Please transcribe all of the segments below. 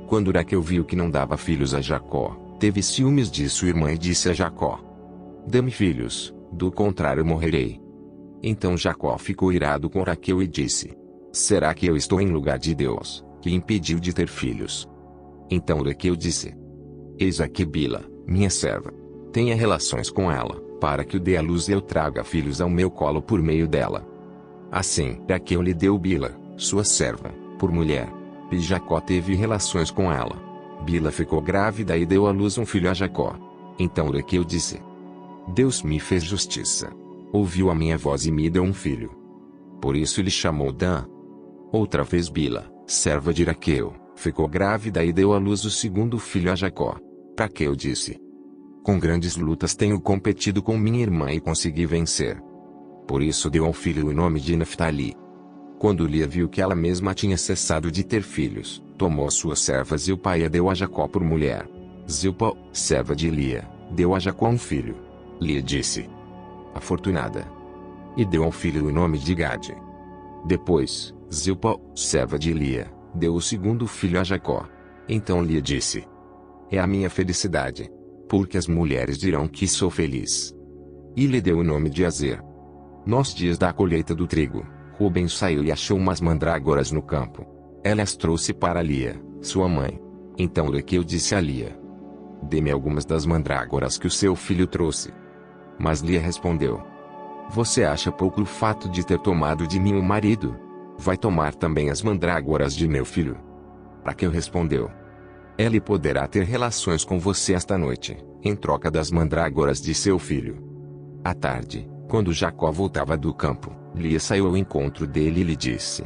Quando Raquel viu que não dava filhos a Jacó, teve ciúmes de sua irmã e disse a Jacó: dê-me filhos, do contrário morrerei. Então Jacó ficou irado com Raquel e disse: será que eu estou em lugar de Deus, que impediu de ter filhos? Então Raquel disse: eis aqui Bila, minha serva. Tenha relações com ela, para que o dê à luz e eu traga filhos ao meu colo por meio dela. Assim Raquel lhe deu Bila, sua serva, por mulher. E Jacó teve relações com ela. Bila ficou grávida e deu à luz um filho a Jacó. Então Raquel disse: Deus me fez justiça. Ouviu a minha voz e me deu um filho. Por isso lhe chamou Dan. Outra vez Bila, serva de Raquel, ficou grávida e deu à luz o segundo filho a Jacó. Raquel disse: com grandes lutas tenho competido com minha irmã e consegui vencer. Por isso deu ao filho o nome de Naftali. Quando Lia viu que ela mesma tinha cessado de ter filhos, tomou suas servas Zilpa e a deu a Jacó por mulher. Zilpa, serva de Lia, deu a Jacó um filho. Lia disse: afortunada. E deu ao filho o nome de Gade. Depois, Zilpa, serva de Lia, deu o segundo filho a Jacó. Então Lia disse: é a minha felicidade, porque as mulheres dirão que sou feliz. E lhe deu o nome de Azer. Nos dias da colheita do trigo, Ruben saiu e achou umas mandrágoras no campo. Ela as trouxe para Lia, sua mãe. Então Raquel disse a Lia: dê-me algumas das mandrágoras que o seu filho trouxe. Mas Lia respondeu: você acha pouco o fato de ter tomado de mim o marido? Vai tomar também as mandrágoras de meu filho? Raquel respondeu: ele poderá ter relações com você esta noite, em troca das mandrágoras de seu filho. À tarde, quando Jacó voltava do campo, Lia saiu ao encontro dele e lhe disse: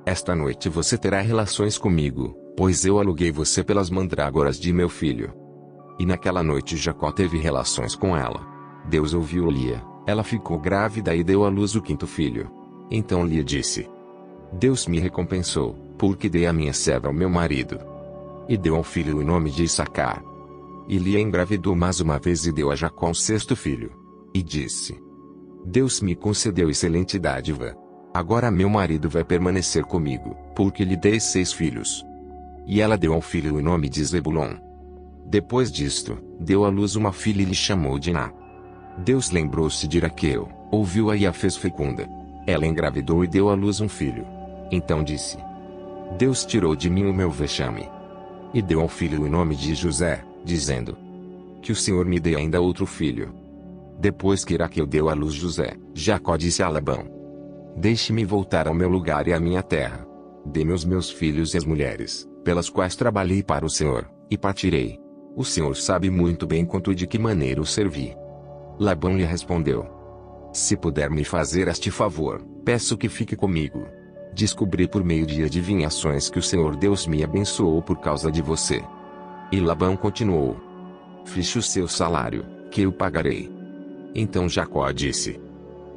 esta noite você terá relações comigo, pois eu aluguei você pelas mandrágoras de meu filho. E naquela noite Jacó teve relações com ela. Deus ouviu Lia, ela ficou grávida e deu à luz o quinto filho. Então Lia disse: Deus me recompensou, porque dei a minha serva ao meu marido. E deu ao filho o nome de Issacar. E Lia engravidou mais uma vez e deu a Jacó um sexto filho. E disse: Deus me concedeu excelente dádiva. Agora meu marido vai permanecer comigo, porque lhe dei 6 filhos. E ela deu ao filho o nome de Zebulon. Depois disto, deu à luz uma filha e lhe chamou Diná. Deus lembrou-se de Raquel, ouviu-a e a fez fecunda. Ela engravidou e deu à luz um filho. Então disse: Deus tirou de mim o meu vexame. E deu ao filho o nome de José, dizendo: que o Senhor me dê ainda outro filho. Depois que Raquel deu à luz José, Jacó disse a Labão: deixe-me voltar ao meu lugar e à minha terra. Dê-me os meus filhos e as mulheres, pelas quais trabalhei para o Senhor, e partirei. O Senhor sabe muito bem quanto e de que maneira o servi. Labão lhe respondeu: se puder me fazer este favor, peço que fique comigo. Descobri por meio de adivinhações que o Senhor Deus me abençoou por causa de você. E Labão continuou: fixe o seu salário, que eu pagarei. Então Jacó disse: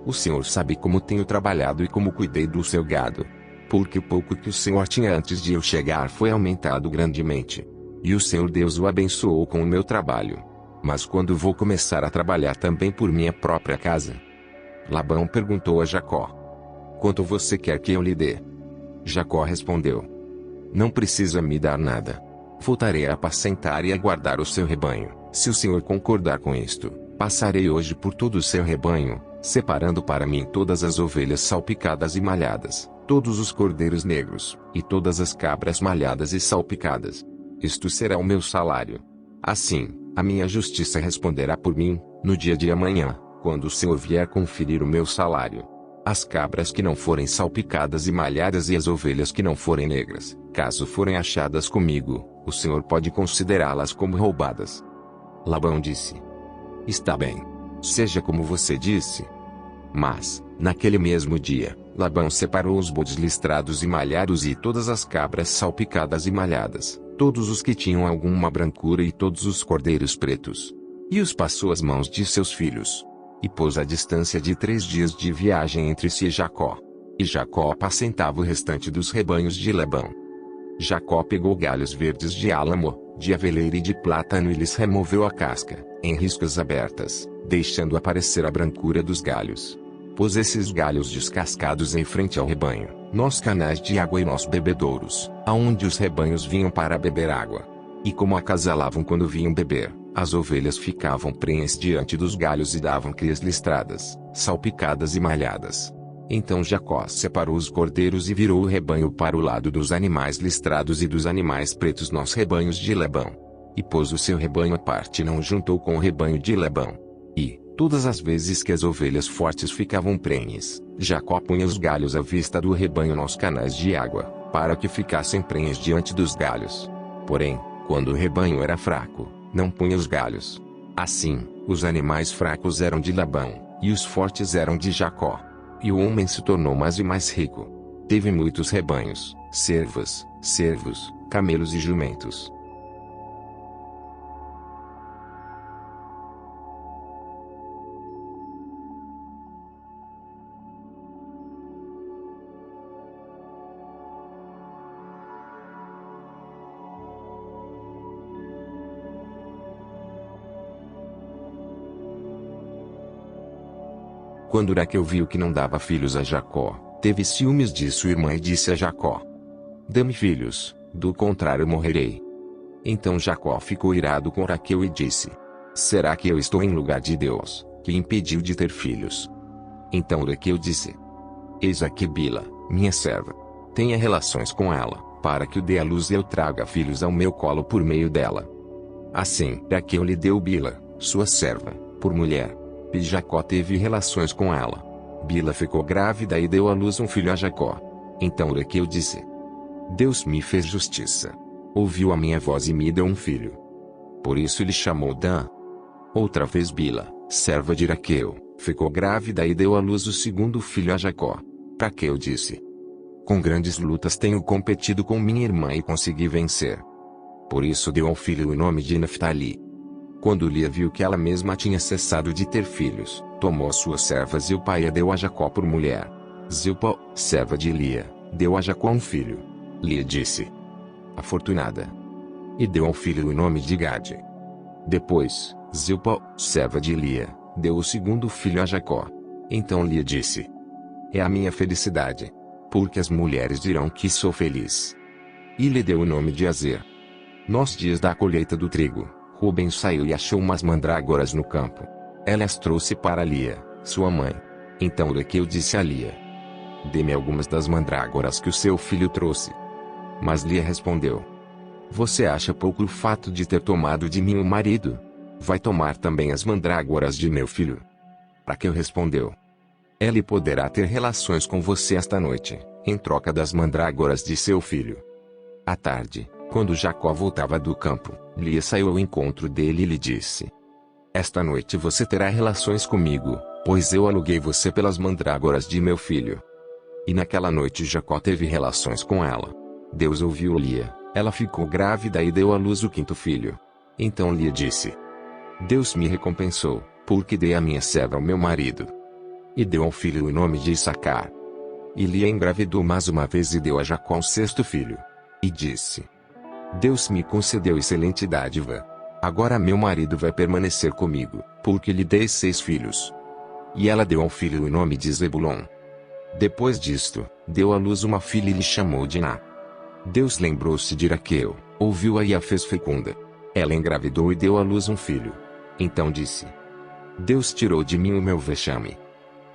o Senhor sabe como tenho trabalhado e como cuidei do seu gado. Porque o pouco que o Senhor tinha antes de eu chegar foi aumentado grandemente. E o Senhor Deus o abençoou com o meu trabalho. Mas quando vou começar a trabalhar também por minha própria casa? Labão perguntou a Jacó: quanto você quer que eu lhe dê? Jacó respondeu: não precisa me dar nada. Voltarei a apacentar e a guardar o seu rebanho. Se o Senhor concordar com isto, passarei hoje por todo o seu rebanho, separando para mim todas as ovelhas salpicadas e malhadas, todos os cordeiros negros, e todas as cabras malhadas e salpicadas. Isto será o meu salário. Assim, a minha justiça responderá por mim, no dia de amanhã, quando o Senhor vier conferir o meu salário. As cabras que não forem salpicadas e malhadas e as ovelhas que não forem negras, caso forem achadas comigo, o Senhor pode considerá-las como roubadas. Labão disse: está bem. Seja como você disse. Mas, naquele mesmo dia, Labão separou os bodes listrados e malhados e todas as cabras salpicadas e malhadas, todos os que tinham alguma brancura e todos os cordeiros pretos. E os passou às mãos de seus filhos. E pôs a distância de 3 dias de viagem entre si e Jacó. E Jacó apacentava o restante dos rebanhos de Labão. Jacó pegou galhos verdes de álamo, de aveleira e de plátano e lhes removeu a casca, em riscas abertas, deixando aparecer a brancura dos galhos. Pôs esses galhos descascados em frente ao rebanho, nos canais de água e nos bebedouros, aonde os rebanhos vinham para beber água. E como acasalavam quando vinham beber, as ovelhas ficavam prenhes diante dos galhos e davam crias listradas, salpicadas e malhadas. Então Jacó separou os cordeiros e virou o rebanho para o lado dos animais listrados e dos animais pretos nos rebanhos de Labão. E pôs o seu rebanho à parte e não juntou com o rebanho de Labão. E, todas as vezes que as ovelhas fortes ficavam prenhes, Jacó punha os galhos à vista do rebanho nos canais de água, para que ficassem prenhes diante dos galhos. Porém, quando o rebanho era fraco, não punha os galhos. Assim, os animais fracos eram de Labão, e os fortes eram de Jacó. E o homem se tornou mais e mais rico. Teve muitos rebanhos, servos, camelos e jumentos. Quando Raquel viu que não dava filhos a Jacó, teve ciúmes de sua irmã e disse a Jacó: dê-me filhos, do contrário morrerei. Então Jacó ficou irado com Raquel e disse: será que eu estou em lugar de Deus, que impediu de ter filhos? Então Raquel disse: eis aqui Bila, minha serva. Tenha relações com ela, para que o dê à luz e eu traga filhos ao meu colo por meio dela. Assim Raquel lhe deu Bila, sua serva, por mulher. E Jacó teve relações com ela. Bila ficou grávida e deu à luz um filho a Jacó. Então Raquel disse: Deus me fez justiça. Ouviu a minha voz e me deu um filho. Por isso lhe chamou Dan. Outra vez Bila, serva de Raquel, ficou grávida e deu à luz o segundo filho a Jacó. Raquel disse: com grandes lutas tenho competido com minha irmã e consegui vencer. Por isso deu ao filho o nome de Naftali. Quando Lia viu que ela mesma tinha cessado de ter filhos, tomou suas servas e o pai a deu a Jacó por mulher. Zilpa, serva de Lia, deu a Jacó um filho. Lia disse: afortunada. E deu ao filho o nome de Gade. Depois, Zilpa, serva de Lia, deu o segundo filho a Jacó. Então Lia disse: é a minha felicidade, porque as mulheres dirão que sou feliz. E lhe deu o nome de Azer. Nos dias da colheita do trigo, Ruben saiu e achou umas mandrágoras no campo. Ela as trouxe para Lia, sua mãe. Então Raquel disse a Lia: dê-me algumas das mandrágoras que o seu filho trouxe. Mas Lia respondeu: você acha pouco o fato de ter tomado de mim o marido? Vai tomar também as mandrágoras de meu filho. Raquel respondeu: ele poderá ter relações com você esta noite, em troca das mandrágoras de seu filho. À tarde, quando Jacó voltava do campo, Lia saiu ao encontro dele e lhe disse: esta noite você terá relações comigo, pois eu aluguei você pelas mandrágoras de meu filho. E naquela noite Jacó teve relações com ela. Deus ouviu Lia, ela ficou grávida e deu à luz o quinto filho. Então Lia disse: Deus me recompensou, porque dei a minha serva ao meu marido. E deu ao filho o nome de Issacar. E Lia engravidou mais uma vez e deu a Jacó um sexto filho. E disse: Deus me concedeu excelente dádiva. Agora meu marido vai permanecer comigo, porque lhe dei 6 filhos. E ela deu ao filho o nome de Zebulon. Depois disto, deu à luz uma filha e lhe chamou Diná. Deus lembrou-se de Raquel, ouviu-a e a fez fecunda. Ela engravidou e deu à luz um filho. Então disse: Deus tirou de mim o meu vexame.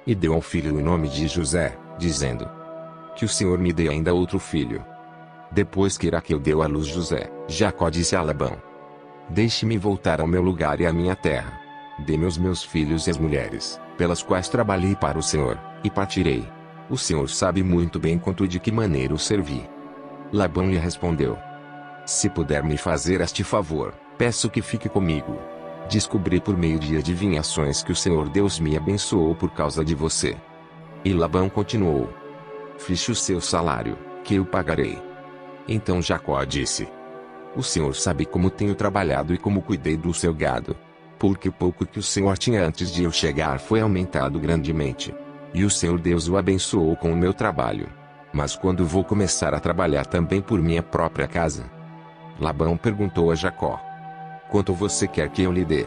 E deu ao filho o nome de José, dizendo: que o Senhor me dê ainda outro filho. Depois que Raquel deu à luz José, Jacó disse a Labão: deixe-me voltar ao meu lugar e à minha terra. Dê-me os meus filhos e as mulheres, pelas quais trabalhei para o Senhor, e partirei. O Senhor sabe muito bem quanto e de que maneira o servi. Labão lhe respondeu: se puder me fazer este favor, peço que fique comigo. Descobri por meio de adivinhações que o Senhor Deus me abençoou por causa de você. E Labão continuou: fixe o seu salário, que eu pagarei. Então Jacó disse: o Senhor sabe como tenho trabalhado e como cuidei do seu gado. Porque o pouco que o Senhor tinha antes de eu chegar foi aumentado grandemente. E o Senhor Deus o abençoou com o meu trabalho. Mas quando vou começar a trabalhar também por minha própria casa, Labão perguntou a Jacó: quanto você quer que eu lhe dê?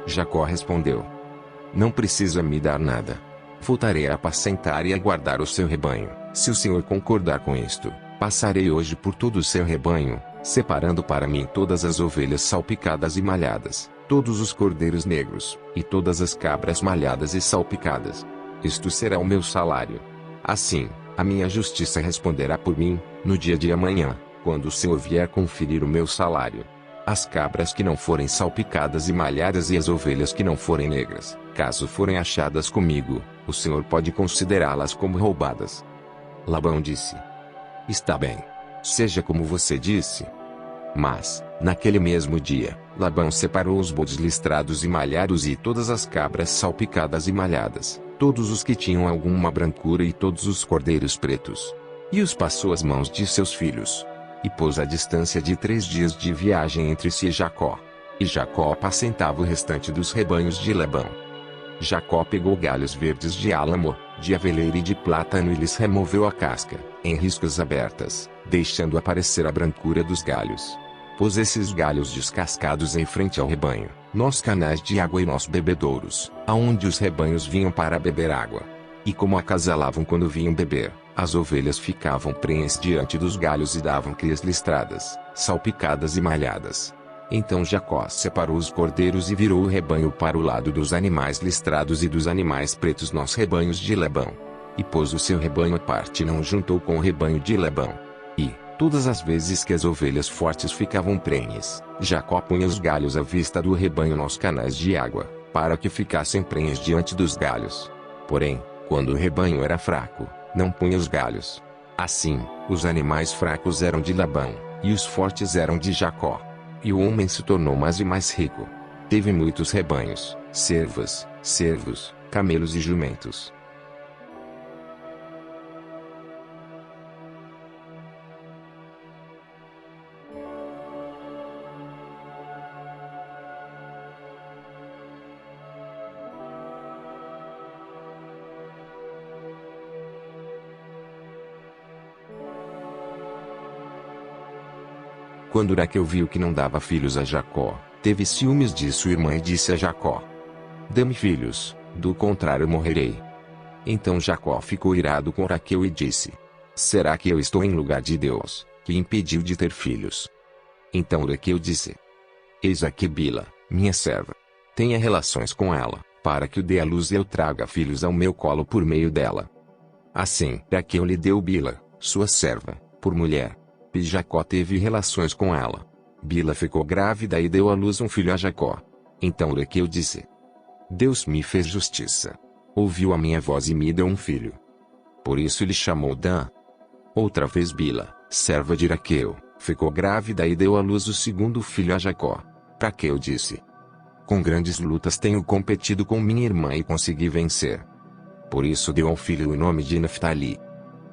Jacó respondeu: não precisa me dar nada. Voltarei a apacentar e a guardar o seu rebanho. Se o Senhor concordar com isto, passarei hoje por todo o seu rebanho, separando para mim todas as ovelhas salpicadas e malhadas, todos os cordeiros negros, e todas as cabras malhadas e salpicadas. Isto será o meu salário. Assim, a minha justiça responderá por mim, no dia de amanhã, quando o Senhor vier conferir o meu salário. As cabras que não forem salpicadas e malhadas e as ovelhas que não forem negras, caso forem achadas comigo, o Senhor pode considerá-las como roubadas. Labão disse: está bem. Seja como você disse. Mas, naquele mesmo dia, Labão separou os bodes listrados e malhados e todas as cabras salpicadas e malhadas, todos os que tinham alguma brancura e todos os cordeiros pretos. E os passou às mãos de seus filhos. E pôs a distância de 3 dias de viagem entre si e Jacó. E Jacó apacentava o restante dos rebanhos de Labão. Jacó pegou galhos verdes de álamo, de aveleira e de plátano e lhes removeu a casca, em riscas abertas, deixando aparecer a brancura dos galhos. Pôs esses galhos descascados em frente ao rebanho, nos canais de água e nos bebedouros, aonde os rebanhos vinham para beber água. E como acasalavam quando vinham beber, as ovelhas ficavam prenhes diante dos galhos e davam crias listradas, salpicadas e malhadas. Então Jacó separou os cordeiros e virou o rebanho para o lado dos animais listrados e dos animais pretos nos rebanhos de Labão. E pôs o seu rebanho à parte e não o juntou com o rebanho de Labão. E, todas as vezes que as ovelhas fortes ficavam prenhes, Jacó punha os galhos à vista do rebanho nos canais de água, para que ficassem prenhes diante dos galhos. Porém, quando o rebanho era fraco, não punha os galhos. Assim, os animais fracos eram de Labão, e os fortes eram de Jacó. E o homem se tornou mais e mais rico. Teve muitos rebanhos, servos, camelos e jumentos. Quando Raquel viu que não dava filhos a Jacó, teve ciúmes de sua irmã e disse a Jacó: dê-me filhos, do contrário morrerei. Então Jacó ficou irado com Raquel e disse: será que eu estou em lugar de Deus, que impediu de ter filhos? Então Raquel disse: eis aqui Bila, minha serva. Tenha relações com ela, para que o dê à luz e eu traga filhos ao meu colo por meio dela. Assim Raquel lhe deu Bila, sua serva, por mulher. E Jacó teve relações com ela. Bila ficou grávida e deu à luz um filho a Jacó. Então Raquel disse: Deus me fez justiça. Ouviu a minha voz e me deu um filho. Por isso lhe chamou Dan. Outra vez Bila, serva de Raquel, ficou grávida e deu à luz o segundo filho a Jacó. Raquel disse: com grandes lutas tenho competido com minha irmã e consegui vencer. Por isso deu ao filho o nome de Naftali.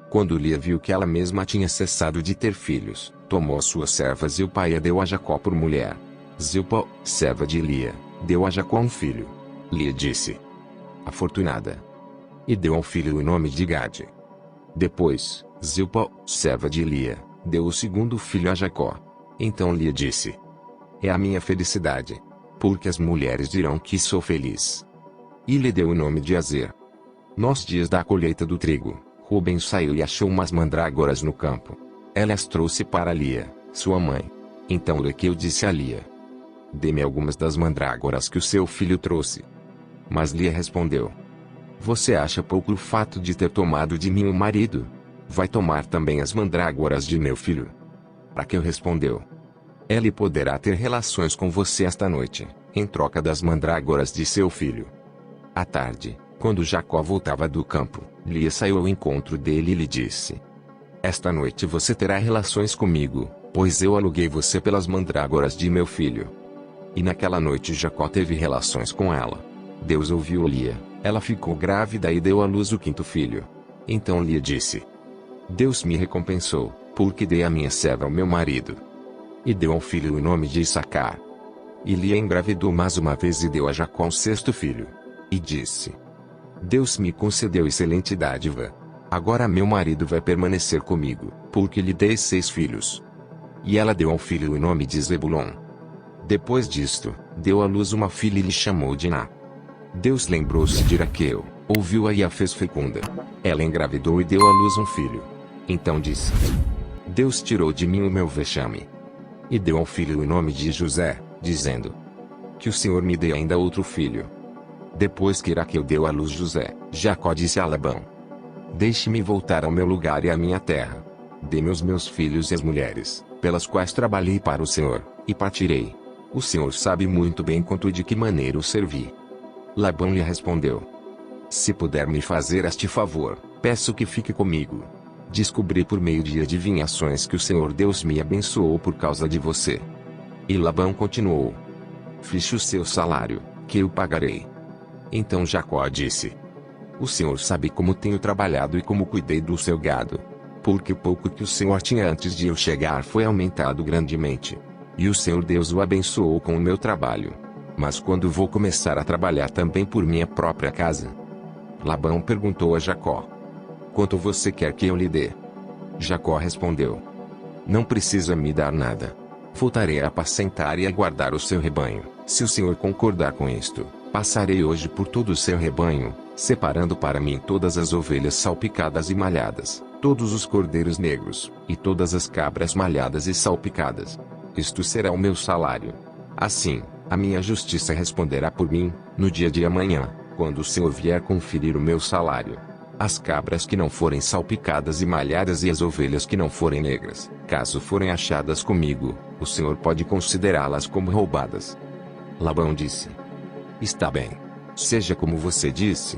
Quando Lia viu que ela mesma tinha cessado de ter filhos, tomou suas servas Zilpa e a deu a Jacó por mulher. Zilpa, serva de Lia, deu a Jacó um filho. Lia disse: afortunada. E deu ao filho o nome de Gade. Depois, Zilpa, serva de Lia, deu o segundo filho a Jacó. Então Lia disse: é a minha felicidade, porque as mulheres dirão que sou feliz. E lhe deu o nome de Azer. Nos dias da colheita do trigo, Ruben saiu e achou umas mandrágoras no campo. Ela as trouxe para Lia, sua mãe. Então Raquel disse a Lia: dê-me algumas das mandrágoras que o seu filho trouxe. Mas Lia respondeu: você acha pouco o fato de ter tomado de mim o marido? Vai tomar também as mandrágoras de meu filho? Raquel respondeu: ele poderá ter relações com você esta noite, em troca das mandrágoras de seu filho. À tarde, quando Jacó voltava do campo, Lia saiu ao encontro dele e lhe disse: esta noite você terá relações comigo, pois eu aluguei você pelas mandrágoras de meu filho. E naquela noite Jacó teve relações com ela. Deus ouviu Lia, ela ficou grávida e deu à luz o quinto filho. Então Lia disse: Deus me recompensou, porque dei a minha serva ao meu marido. E deu ao filho o nome de Issacar. E Lia engravidou mais uma vez e deu a Jacó um sexto filho. E disse: Deus me concedeu excelente dádiva. Agora meu marido vai permanecer comigo, porque lhe dei 6 filhos. e ela deu ao filho o nome de Zebulon. Depois disto, deu à luz uma filha e lhe chamou Diná. Deus lembrou-se de Raquel, ouviu-a e a fez fecunda. Ela engravidou e deu à luz um filho. Então disse: Deus tirou de mim o meu vexame. E deu ao filho o nome de José, dizendo: Que o Senhor me dê ainda outro filho. Depois que Raquel deu à luz José, Jacó disse a Labão: Deixe-me voltar ao meu lugar e à minha terra. Dê-me os meus filhos e as mulheres, pelas quais trabalhei para o Senhor, e partirei. O Senhor sabe muito bem quanto e de que maneira o servi. Labão lhe respondeu: Se puder me fazer este favor, peço que fique comigo. Descobri por meio de adivinhações que o Senhor Deus me abençoou por causa de você. E Labão continuou: Fixe o seu salário, que eu pagarei. Então Jacó disse: O Senhor sabe como tenho trabalhado e como cuidei do seu gado. Porque o pouco que o Senhor tinha antes de eu chegar foi aumentado grandemente. E o Senhor Deus o abençoou com o meu trabalho. Mas quando vou começar a trabalhar também por minha própria casa? Labão perguntou a Jacó: Quanto você quer que eu lhe dê? Jacó respondeu: Não precisa me dar nada. Voltarei a apacentar e a guardar o seu rebanho. Se o Senhor concordar com isto, passarei hoje por todo o seu rebanho, separando para mim todas as ovelhas salpicadas e malhadas, todos os cordeiros negros, e todas as cabras malhadas e salpicadas. Isto será o meu salário. Assim, a minha justiça responderá por mim, no dia de amanhã, quando o Senhor vier conferir o meu salário. As cabras que não forem salpicadas e malhadas e as ovelhas que não forem negras, caso forem achadas comigo, o Senhor pode considerá-las como roubadas. Labão disse: Está bem. Seja como você disse.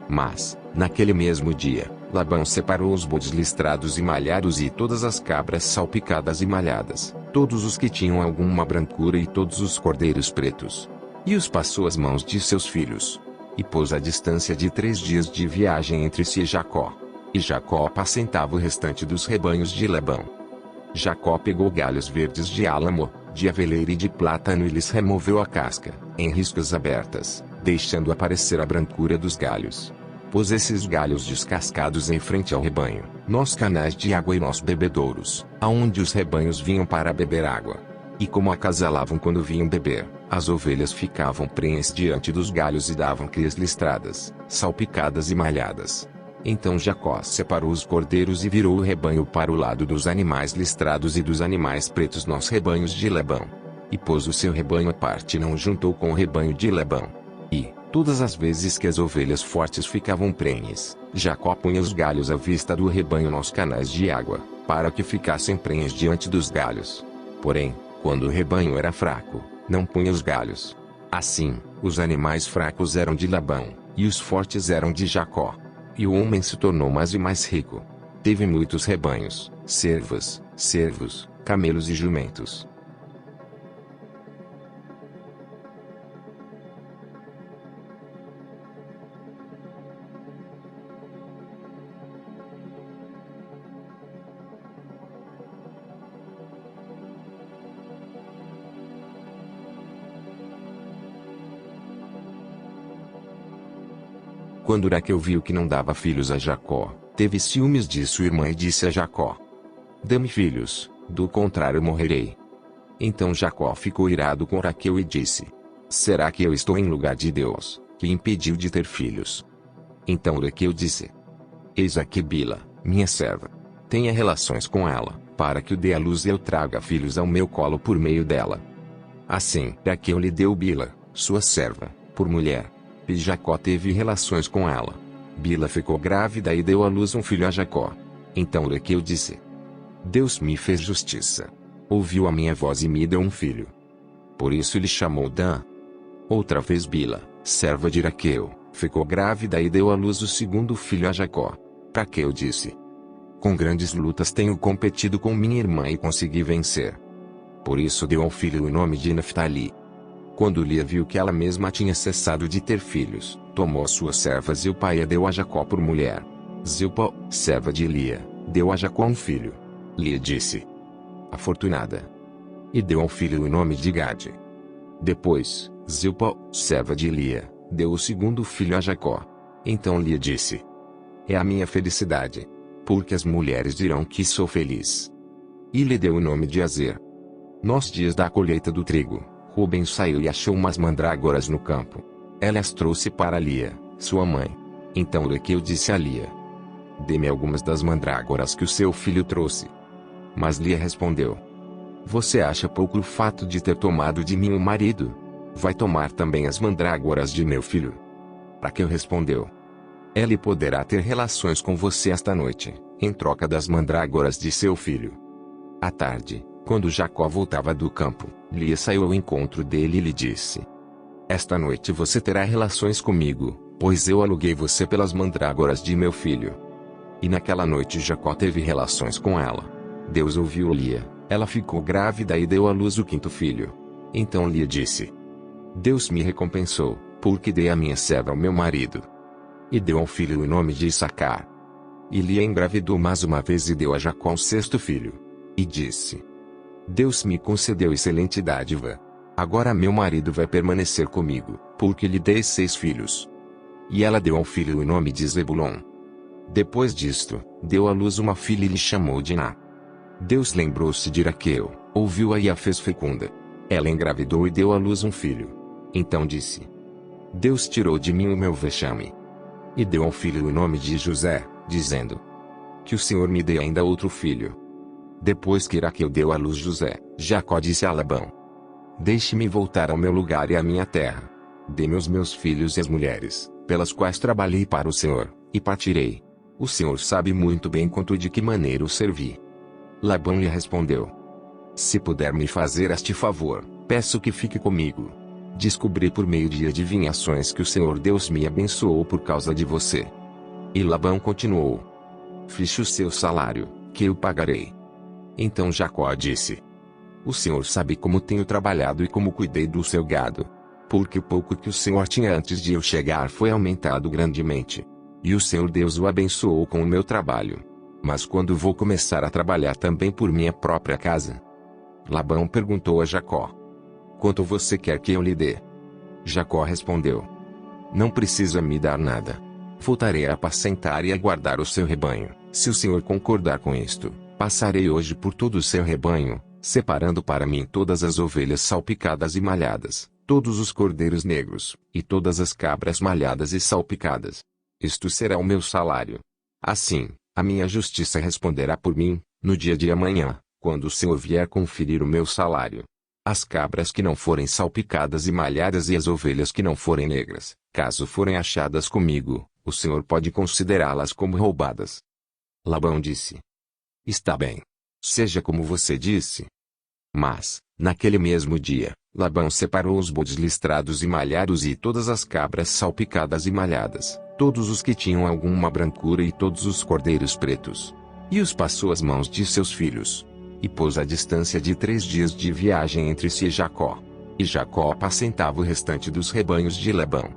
Mas, naquele mesmo dia, Labão separou os bodes listrados e malhados e todas as cabras salpicadas e malhadas, todos os que tinham alguma brancura e todos os cordeiros pretos. E os passou às mãos de seus filhos. E pôs a distância de 3 dias de viagem entre si e Jacó. E Jacó apacentava o restante dos rebanhos de Labão. Jacó pegou galhos verdes de álamo, de aveleira e de plátano e lhes removeu a casca, em riscas abertas, deixando aparecer a brancura dos galhos. Pôs esses galhos descascados em frente ao rebanho, nos canais de água e nos bebedouros, aonde os rebanhos vinham para beber água. E como acasalavam quando vinham beber, as ovelhas ficavam prenhes diante dos galhos e davam crias listradas, salpicadas e malhadas. Então Jacó separou os cordeiros e virou o rebanho para o lado dos animais listrados e dos animais pretos nos rebanhos de Labão. E pôs o seu rebanho à parte e não juntou com o rebanho de Labão. E, todas as vezes que as ovelhas fortes ficavam prenhes, Jacó punha os galhos à vista do rebanho nos canais de água, para que ficassem prenhes diante dos galhos. Porém, quando o rebanho era fraco, não punha os galhos. Assim, os animais fracos eram de Labão, e os fortes eram de Jacó. E o homem se tornou mais e mais rico. Teve muitos rebanhos, servos, camelos e jumentos. Quando Raquel viu que não dava filhos a Jacó, teve ciúmes de sua irmã e disse a Jacó: Dê-me filhos, do contrário morrerei. Então Jacó ficou irado com Raquel e disse: Será que eu estou em lugar de Deus, que impediu de ter filhos? Então Raquel disse: Eis aqui Bila, minha serva. Tenha relações com ela, para que o dê à luz e eu traga filhos ao meu colo por meio dela. Assim Raquel lhe deu Bila, sua serva, por mulher. E Jacó teve relações com ela. Bila ficou grávida e deu à luz um filho a Jacó. Então Raquel disse: Deus me fez justiça. Ouviu a minha voz e me deu um filho. Por isso lhe chamou Dan. Outra vez Bila, serva de Raquel, ficou grávida e deu à luz o segundo filho a Jacó. Raquel disse: Com grandes lutas tenho competido com minha irmã e consegui vencer. Por isso deu ao filho o nome de Naftali. Quando Lia viu que ela mesma tinha cessado de ter filhos, tomou suas servas e o pai a deu a Jacó por mulher. Zilpa, serva de Lia, deu a Jacó um filho. Lia disse: Afortunada. E deu ao filho o nome de Gade. Depois, Zilpa, serva de Lia, deu o segundo filho a Jacó. Então Lia disse: É a minha felicidade. Porque as mulheres dirão que sou feliz. e lhe deu o nome de Azer. Nos dias da colheita do trigo, Rubem saiu e achou umas mandrágoras no campo. Ela as trouxe para Lia, sua mãe. Então Raquel disse a Lia: dê-me algumas das mandrágoras que o seu filho trouxe. Mas Lia respondeu: você acha pouco o fato de ter tomado de mim o marido? Vai tomar também as mandrágoras de meu filho? Raquel respondeu: ele poderá ter relações com você esta noite, em troca das mandrágoras de seu filho. À tarde, quando Jacó voltava do campo, Lia saiu ao encontro dele e lhe disse: esta noite você terá relações comigo, pois eu aluguei você pelas mandrágoras de meu filho. E naquela noite Jacó teve relações com ela. Deus ouviu Lia, ela ficou grávida e deu à luz o quinto filho. Então Lia disse: Deus me recompensou, porque dei a minha serva ao meu marido. E deu ao filho o nome de Issacar. E Lia engravidou mais uma vez e deu a Jacó um sexto filho. E disse: Deus me concedeu excelente dádiva. Agora meu marido vai permanecer comigo, porque lhe dei 6 filhos. E ela deu ao filho o nome de Zebulon. Depois disto, deu à luz uma filha e lhe chamou Diná. Deus lembrou-se de Raquel, ouviu-a e a fez fecunda. Ela engravidou e deu à luz um filho. Então disse: Deus tirou de mim o meu vexame. E deu ao filho o nome de José, dizendo: que o Senhor me dê ainda outro filho. Depois que Raquel deu à luz José, Jacó disse a Labão: deixe-me voltar ao meu lugar e à minha terra. Dê-me os meus filhos e as mulheres, pelas quais trabalhei para o Senhor, e partirei. O Senhor sabe muito bem quanto e de que maneira o servi. Labão lhe respondeu: se puder me fazer este favor, peço que fique comigo. Descobri por meio de adivinhações que o Senhor Deus me abençoou por causa de você. E Labão continuou: fixe o seu salário, que eu pagarei. Então Jacó disse: o Senhor sabe como tenho trabalhado e como cuidei do seu gado. Porque o pouco que o Senhor tinha antes de eu chegar foi aumentado grandemente. E o Senhor Deus o abençoou com o meu trabalho. Mas quando vou começar a trabalhar também por minha própria casa? Labão perguntou a Jacó: quanto você quer que eu lhe dê? Jacó respondeu: não precisa me dar nada. Voltarei a apacentar e a guardar o seu rebanho. Se o Senhor concordar com isto, passarei hoje por todo o seu rebanho, separando para mim todas as ovelhas salpicadas e malhadas, todos os cordeiros negros, e todas as cabras malhadas e salpicadas. Isto será o meu salário. Assim, a minha justiça responderá por mim, no dia de amanhã, quando o Senhor vier conferir o meu salário. As cabras que não forem salpicadas e malhadas e as ovelhas que não forem negras, caso forem achadas comigo, o Senhor pode considerá-las como roubadas. Labão disse: está bem. Seja como você disse. Mas, naquele mesmo dia, Labão separou os bodes listrados e malhados e todas as cabras salpicadas e malhadas, todos os que tinham alguma brancura e todos os cordeiros pretos. E os passou às mãos de seus filhos. E pôs a distância de 3 dias de viagem entre si e Jacó. E Jacó apacentava o restante dos rebanhos de Labão.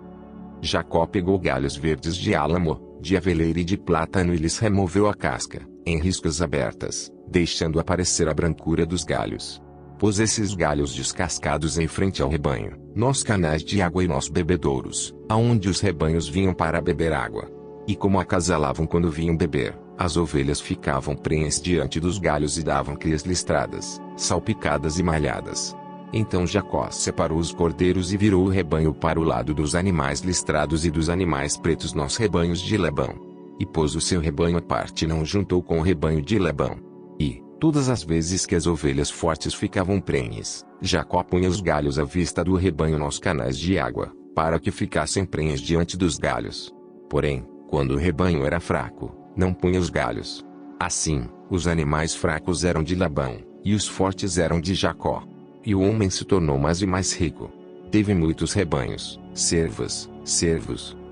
Jacó pegou galhos verdes de álamo, de aveleira e de plátano e lhes removeu a casca, em riscas abertas, deixando aparecer a brancura dos galhos. Pôs esses galhos descascados em frente ao rebanho, nos canais de água e nos bebedouros, aonde os rebanhos vinham para beber água. E como acasalavam quando vinham beber, as ovelhas ficavam prenhes diante dos galhos e davam crias listradas, salpicadas e malhadas. Então Jacó separou os cordeiros e virou o rebanho para o lado dos animais listrados e dos animais pretos nos rebanhos de Labão. E pôs o seu rebanho à parte e não o juntou com o rebanho de Labão. E, todas as vezes que as ovelhas fortes ficavam prenhes, Jacó punha os galhos à vista do rebanho nos canais de água, para que ficassem prenhes diante dos galhos. Porém, quando o rebanho era fraco, não punha os galhos. Assim, os animais fracos eram de Labão, e os fortes eram de Jacó. E o homem se tornou mais e mais rico. Teve muitos rebanhos, servos,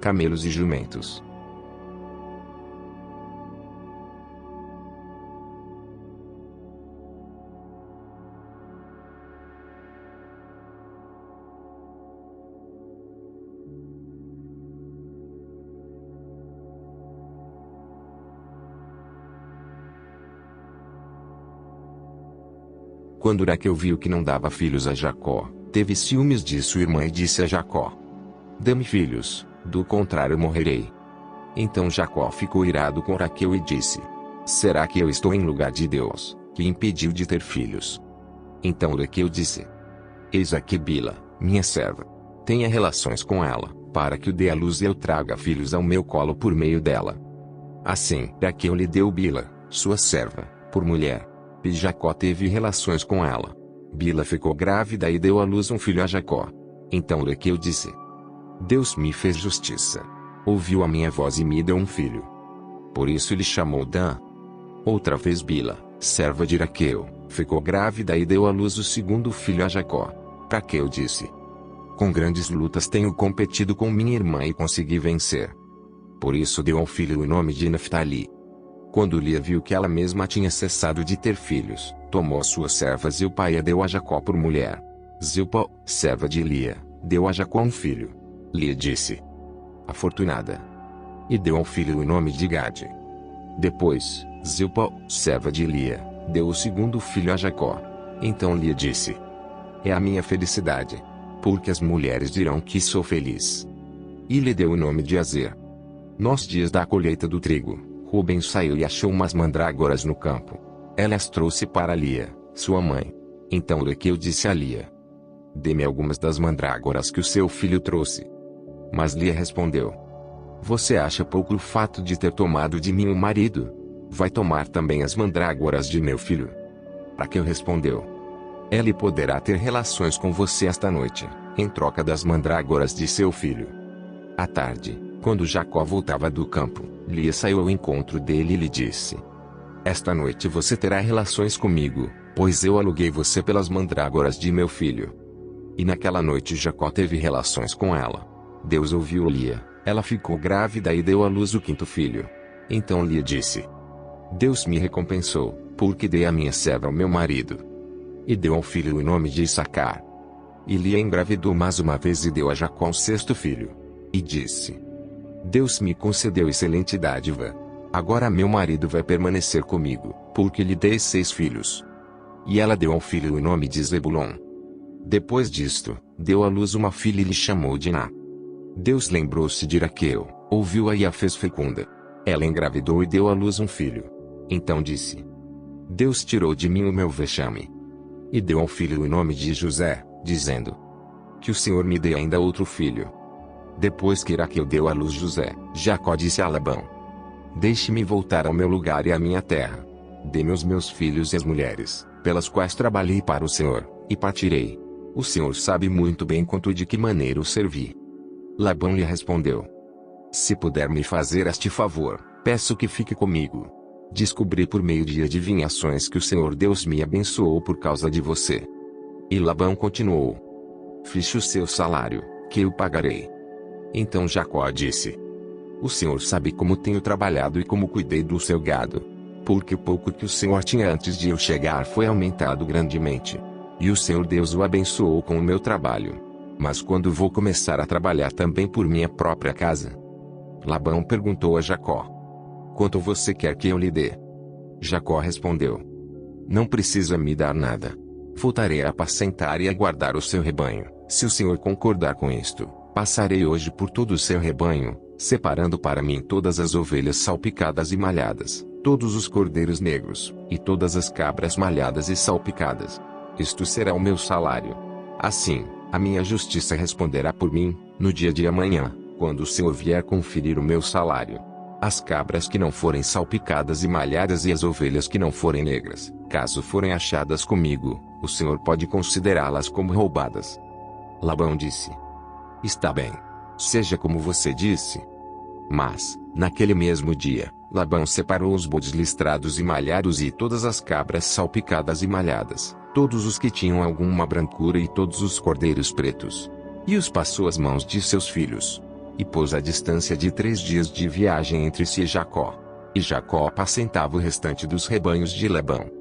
camelos e jumentos. Quando Raquel viu que não dava filhos a Jacó, teve ciúmes de sua irmã e disse a Jacó: dê-me filhos, do contrário morrerei. Então Jacó ficou irado com Raquel e disse: será que eu estou em lugar de Deus, que impediu de ter filhos. Então Raquel disse: Eis aqui Bila, minha serva. Tenha relações com ela, para que o dê à luz e eu traga filhos ao meu colo por meio dela. Assim Raquel lhe deu Bila, sua serva, por mulher. E Jacó teve relações com ela. Bila ficou grávida e deu à luz um filho a Jacó. Então Raquel disse: Deus me fez justiça. Ouviu a minha voz e me deu um filho. Por isso lhe chamou Dan. Outra vez Bila, serva de Raquel, ficou grávida e deu à luz o segundo filho a Jacó. Raquel disse: Com grandes lutas tenho competido com minha irmã e consegui vencer. Por isso deu ao filho o nome de Naftali. Quando Lia viu que ela mesma tinha cessado de ter filhos, tomou suas servas Zilpa e a deu a Jacó por mulher. Zilpa, serva de Lia, deu a Jacó um filho. Lia disse: Afortunada. E deu ao filho o nome de Gade. Depois, Zilpa, serva de Lia, deu o segundo filho a Jacó. Então Lia disse: É a minha felicidade, porque as mulheres dirão que sou feliz. E lhe deu o nome de Azer. Nos dias da colheita do trigo, Ruben saiu e achou umas mandrágoras no campo. Ela as trouxe para Lia, sua mãe. Então Raquel disse a Lia: Dê-me algumas das mandrágoras que o seu filho trouxe. Mas Lia respondeu: Você acha pouco o fato de ter tomado de mim um marido? Vai tomar também as mandrágoras de meu filho? Raquel respondeu: Ele poderá ter relações com você esta noite, em troca das mandrágoras de seu filho. À tarde, quando Jacó voltava do campo, Lia saiu ao encontro dele e lhe disse: Esta noite você terá relações comigo, pois eu aluguei você pelas mandrágoras de meu filho. E naquela noite Jacó teve relações com ela. Deus ouviu Lia, ela ficou grávida e deu à luz o quinto filho. Então Lia disse: Deus me recompensou, porque dei a minha serva ao meu marido. E deu ao filho o nome de Issacar. E Lia engravidou mais uma vez e deu a Jacó um sexto filho. E disse: Deus me concedeu excelente dádiva. Agora meu marido vai permanecer comigo, porque lhe dei 6 filhos. E ela deu ao filho o nome de Zebulon. Depois disto, deu à luz uma filha e lhe chamou Diná. Deus lembrou-se de Raquel, ouviu-a e a fez fecunda. Ela engravidou e deu à luz um filho. Então disse: Deus tirou de mim o meu vexame. E deu ao filho o nome de José, dizendo: Que o Senhor me dê ainda outro filho. Depois que Raquel deu à luz José, Jacó disse a Labão: Deixe-me voltar ao meu lugar e à minha terra. Dê-me os meus filhos e as mulheres, pelas quais trabalhei para o Senhor, e partirei. O Senhor sabe muito bem quanto e de que maneira o servi. Labão lhe respondeu: Se puder me fazer este favor, peço que fique comigo. Descobri por meio de adivinhações que o Senhor Deus me abençoou por causa de você. E Labão continuou: Fixe o seu salário, que eu pagarei. Então Jacó disse: O Senhor sabe como tenho trabalhado e como cuidei do seu gado. Porque o pouco que o Senhor tinha antes de eu chegar foi aumentado grandemente. E o Senhor Deus o abençoou com o meu trabalho. Mas quando vou começar a trabalhar também por minha própria casa? Labão perguntou a Jacó: Quanto você quer que eu lhe dê? Jacó respondeu: Não precisa me dar nada. Voltarei a apacentar e a guardar o seu rebanho. Se o Senhor concordar com isto, passarei hoje por todo o seu rebanho, separando para mim todas as ovelhas salpicadas e malhadas, todos os cordeiros negros, e todas as cabras malhadas e salpicadas. Isto será o meu salário. Assim, a minha justiça responderá por mim, no dia de amanhã, quando o Senhor vier conferir o meu salário. As cabras que não forem salpicadas e malhadas e as ovelhas que não forem negras, caso forem achadas comigo, o Senhor pode considerá-las como roubadas. Labão disse: Está bem. Seja como você disse. Mas, naquele mesmo dia, Labão separou os bodes listrados e malhados e todas as cabras salpicadas e malhadas, todos os que tinham alguma brancura e todos os cordeiros pretos. E os passou às mãos de seus filhos. E pôs a distância de 3 dias de viagem entre si e Jacó. E Jacó apacentava o restante dos rebanhos de Labão.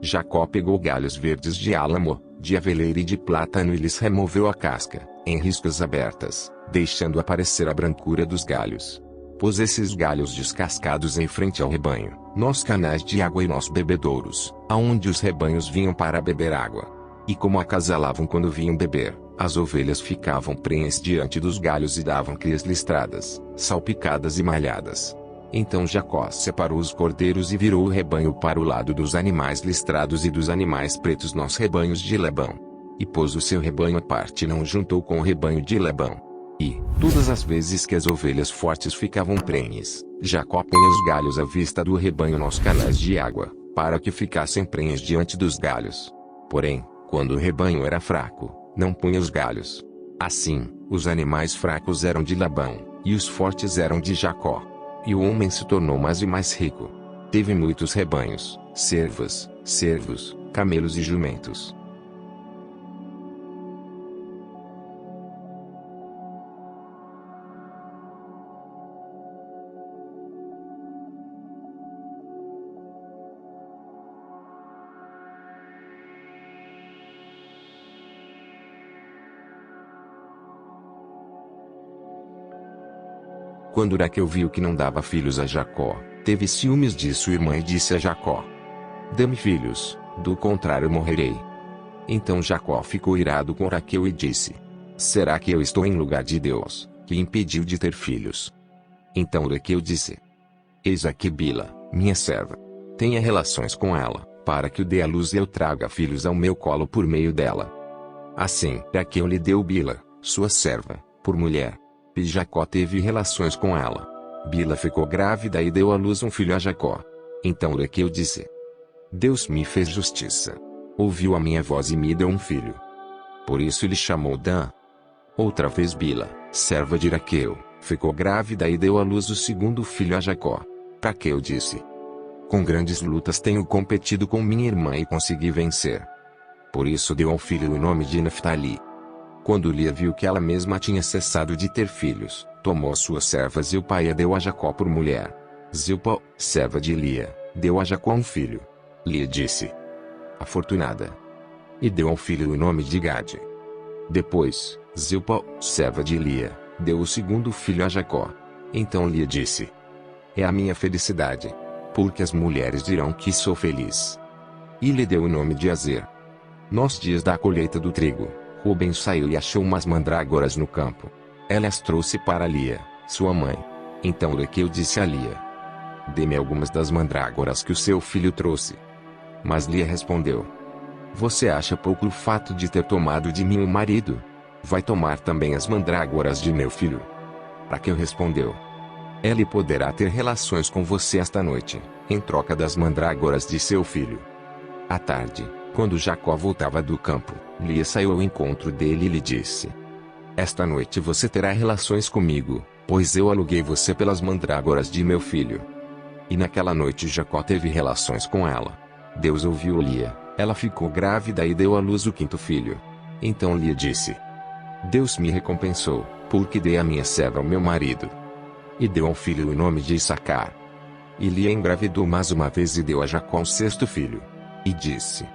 Jacó pegou galhos verdes de álamo, de aveleira e de plátano e lhes removeu a casca, em riscas abertas, deixando aparecer a brancura dos galhos. Pôs esses galhos descascados em frente ao rebanho, nos canais de água e nos bebedouros, aonde os rebanhos vinham para beber água. E como acasalavam quando vinham beber, as ovelhas ficavam prenhes diante dos galhos e davam crias listradas, salpicadas e malhadas. Então Jacó separou os cordeiros e virou o rebanho para o lado dos animais listrados e dos animais pretos nos rebanhos de Labão. E pôs o seu rebanho à parte e não juntou com o rebanho de Labão. E, todas as vezes que as ovelhas fortes ficavam prenhes, Jacó punha os galhos à vista do rebanho nos canais de água, para que ficassem prenhes diante dos galhos. Porém, quando o rebanho era fraco, não punha os galhos. Assim, os animais fracos eram de Labão, e os fortes eram de Jacó. E o homem se tornou mais e mais rico. Teve muitos rebanhos, servos, camelos e jumentos. Quando Raquel viu que não dava filhos a Jacó, teve ciúmes de sua irmã e disse a Jacó: dê-me filhos, do contrário morrerei. Então Jacó ficou irado com Raquel e disse: será que eu estou em lugar de Deus, que impediu de ter filhos? Então Raquel disse: eis aqui Bila, minha serva. Tenha relações com ela, para que o dê à luz e eu traga filhos ao meu colo por meio dela. Assim Raquel lhe deu Bila, sua serva, por mulher. E Jacó teve relações com ela. Bila ficou grávida e deu à luz um filho a Jacó. Então Raquel disse: Deus me fez justiça. Ouviu a minha voz e me deu um filho. Por isso lhe chamou Dan. Outra vez Bila, serva de Raquel, ficou grávida e deu à luz o segundo filho a Jacó. Raquel disse: com grandes lutas tenho competido com minha irmã e consegui vencer. Por isso deu ao filho o nome de Naftali. Quando Lia viu que ela mesma tinha cessado de ter filhos, tomou suas servas e o pai a deu a Jacó por mulher. Zilpa, serva de Lia, deu a Jacó um filho. Lia disse: afortunada. E deu ao filho o nome de Gade. Depois, Zilpa, serva de Lia, deu o segundo filho a Jacó. Então Lia disse: é a minha felicidade, porque as mulheres dirão que sou feliz. E lhe deu o nome de Azer. Nos dias da colheita do trigo, Ruben saiu e achou umas mandrágoras no campo. Ela as trouxe para Lia, sua mãe. Então Raquel disse a Lia: dê-me algumas das mandrágoras que o seu filho trouxe. Mas Lia respondeu: você acha pouco o fato de ter tomado de mim o marido? Vai tomar também as mandrágoras de meu filho. Raquel respondeu: ele poderá ter relações com você esta noite, em troca das mandrágoras de seu filho. À tarde, quando Jacó voltava do campo, Lia saiu ao encontro dele e lhe disse: esta noite você terá relações comigo, pois eu aluguei você pelas mandrágoras de meu filho. E naquela noite Jacó teve relações com ela. Deus ouviu Lia, ela ficou grávida e deu à luz o quinto filho. Então Lia disse: Deus me recompensou, porque dei a minha serva ao meu marido. E deu ao filho o nome de Issacar. E Lia engravidou mais uma vez e deu a Jacó um sexto filho. E disse: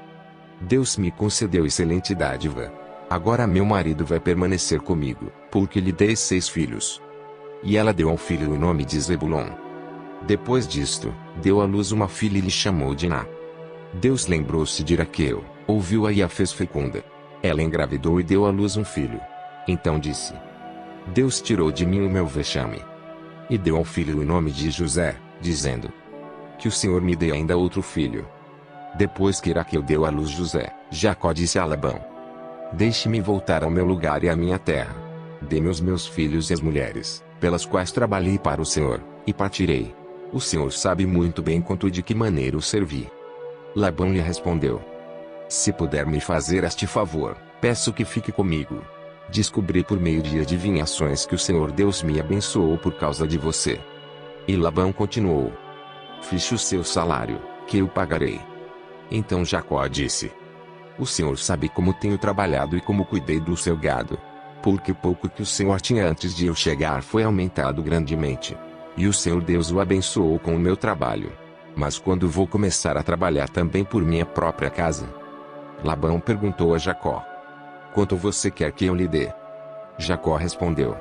Deus me concedeu excelente dádiva. Agora meu marido vai permanecer comigo, porque lhe dei 6 filhos. E ela deu ao filho o nome de Zebulon. Depois disto, deu à luz uma filha e lhe chamou Diná. Deus lembrou-se de Raquel, ouviu-a e a fez fecunda. Ela engravidou e deu à luz um filho. Então disse: Deus tirou de mim o meu vexame. E deu ao filho o nome de José, dizendo: que o Senhor me dê ainda outro filho. Depois que Raquel deu à luz José, Jacó disse a Labão: deixe-me voltar ao meu lugar e à minha terra. Dê-me os meus filhos e as mulheres, pelas quais trabalhei para o Senhor, e partirei. O Senhor sabe muito bem quanto e de que maneira o servi. Labão lhe respondeu: se puder me fazer este favor, peço que fique comigo. Descobri por meio de adivinhações que o Senhor Deus me abençoou por causa de você. E Labão continuou: fixe o seu salário, que eu pagarei. Então Jacó disse: o Senhor sabe como tenho trabalhado e como cuidei do seu gado. Porque o pouco que o Senhor tinha antes de eu chegar foi aumentado grandemente. E o Senhor Deus o abençoou com o meu trabalho. Mas quando vou começar a trabalhar também por minha própria casa? Labão perguntou a Jacó: quanto você quer que eu lhe dê? Jacó respondeu: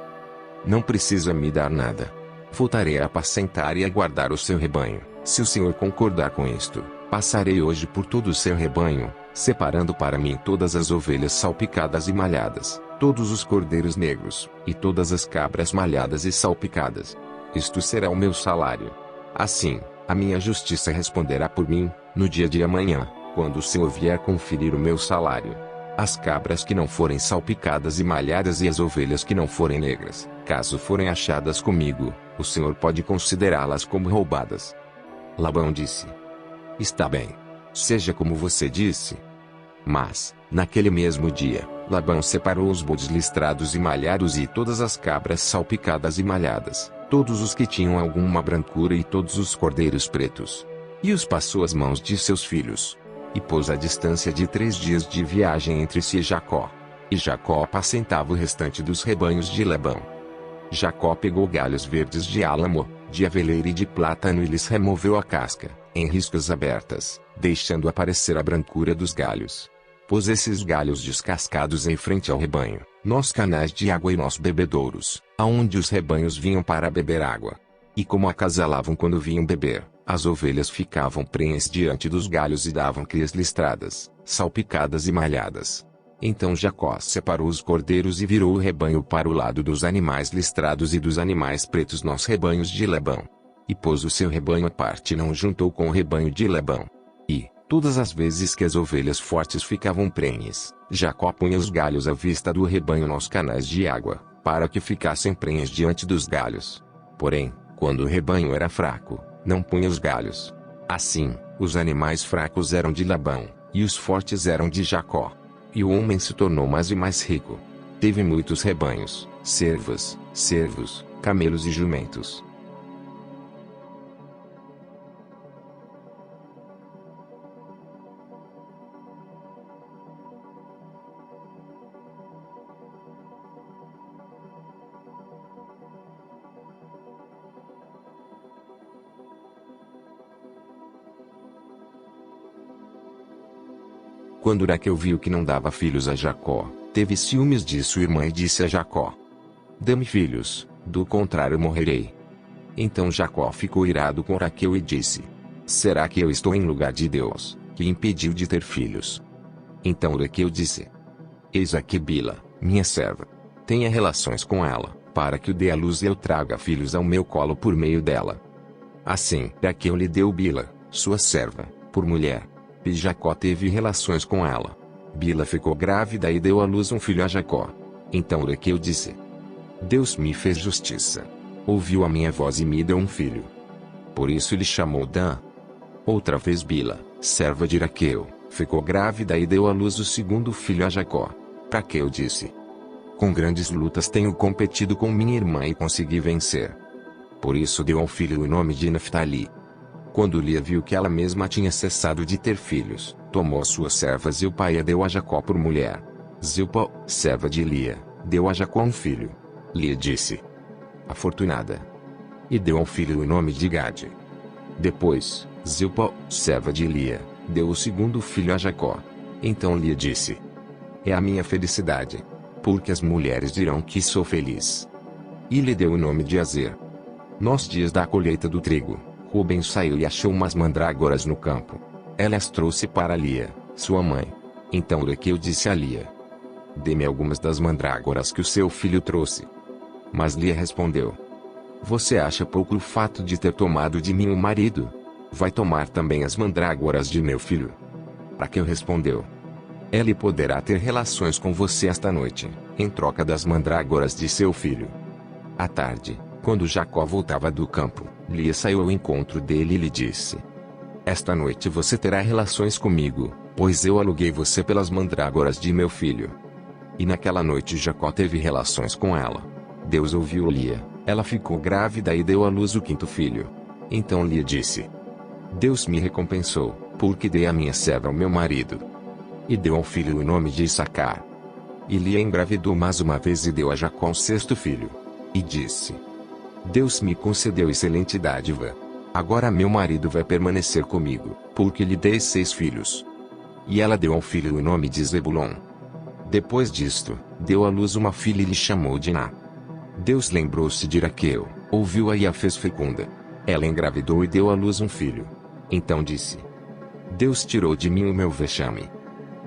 não precisa me dar nada. Voltarei a apacentar e a guardar o seu rebanho. Se o Senhor concordar com isto, passarei hoje por todo o seu rebanho, separando para mim todas as ovelhas salpicadas e malhadas, todos os cordeiros negros, e todas as cabras malhadas e salpicadas. Isto será o meu salário. Assim, a minha justiça responderá por mim, no dia de amanhã, quando o Senhor vier conferir o meu salário. As cabras que não forem salpicadas e malhadas e as ovelhas que não forem negras, caso forem achadas comigo, o Senhor pode considerá-las como roubadas. Labão disse: Está bem. Seja como você disse. Mas, naquele mesmo dia, Labão separou os bodes listrados e malhados e todas as cabras salpicadas e malhadas, todos os que tinham alguma brancura e todos os cordeiros pretos. E os passou às mãos de seus filhos. E pôs a distância de 3 dias de viagem entre si e Jacó. E Jacó apacentava o restante dos rebanhos de Labão. Jacó pegou galhos verdes de álamo, de aveleira e de plátano e lhes removeu a casca, em riscas abertas, deixando aparecer a brancura dos galhos. Pôs esses galhos descascados em frente ao rebanho, nos canais de água e nos bebedouros, aonde os rebanhos vinham para beber água. E como acasalavam quando vinham beber, as ovelhas ficavam prenhes diante dos galhos e davam crias listradas, salpicadas e malhadas. Então Jacó separou os cordeiros e virou o rebanho para o lado dos animais listrados e dos animais pretos nos rebanhos de Labão. E pôs o seu rebanho à parte e não o juntou com o rebanho de Labão. E, todas as vezes que as ovelhas fortes ficavam prenhes, Jacó punha os galhos à vista do rebanho nos canais de água, para que ficassem prenhes diante dos galhos. Porém, quando o rebanho era fraco, não punha os galhos. Assim, os animais fracos eram de Labão, e os fortes eram de Jacó. E o homem se tornou mais e mais rico. Teve muitos rebanhos, servos, camelos e jumentos. Quando Raquel viu que não dava filhos a Jacó, teve ciúmes de sua irmã e disse a Jacó: Dê-me filhos, do contrário morrerei. Então Jacó ficou irado com Raquel e disse: Será que eu estou em lugar de Deus, que impediu de ter filhos? Então Raquel disse: Eis aqui Bila, minha serva. Tenha relações com ela, para que o dê à luz e eu traga filhos ao meu colo por meio dela. Assim Raquel lhe deu Bila, sua serva, por mulher. E Jacó teve relações com ela. Bila ficou grávida e deu à luz um filho a Jacó. Então Raquel disse: Deus me fez justiça. Ouviu a minha voz e me deu um filho. Por isso lhe chamou Dan. Outra vez Bila, serva de Raquel, ficou grávida e deu à luz o segundo filho a Jacó. Raquel disse: Com grandes lutas tenho competido com minha irmã e consegui vencer. Por isso deu ao filho o nome de Naftali. Quando Lia viu que ela mesma tinha cessado de ter filhos, tomou suas servas Zilpa e a deu a Jacó por mulher. Zilpa, serva de Lia, deu a Jacó um filho. Lia disse: Afortunada. E deu ao filho o nome de Gade. Depois, Zilpa, serva de Lia, deu o segundo filho a Jacó. Então Lia disse: É a minha felicidade, porque as mulheres dirão que sou feliz. E lhe deu o nome de Azer. Nos dias da colheita do trigo, Ruben saiu e achou umas mandrágoras no campo. Ela as trouxe para Lia, sua mãe. Então Raquel disse a Lia: Dê-me algumas das mandrágoras que o seu filho trouxe. Mas Lia respondeu: Você acha pouco o fato de ter tomado de mim o marido? Vai tomar também as mandrágoras de meu filho. Raquel respondeu: Ele poderá ter relações com você esta noite, em troca das mandrágoras de seu filho. À tarde, quando Jacó voltava do campo, Lia saiu ao encontro dele e lhe disse: Esta noite você terá relações comigo, pois eu aluguei você pelas mandrágoras de meu filho. E naquela noite Jacó teve relações com ela. Deus ouviu Lia, ela ficou grávida e deu à luz o quinto filho. Então Lia disse: Deus me recompensou, porque dei a minha serva ao meu marido. E deu ao filho o nome de Issacar. E Lia engravidou mais uma vez e deu a Jacó um sexto filho. E disse: Deus me concedeu excelente dádiva. Agora meu marido vai permanecer comigo, porque lhe dei 6 filhos. E ela deu ao filho o nome de Zebulon. Depois disto, deu à luz uma filha e lhe chamou Diná. Deus lembrou-se de Raquel, ouviu-a e a fez fecunda. Ela engravidou e deu à luz um filho. Então disse: Deus tirou de mim o meu vexame.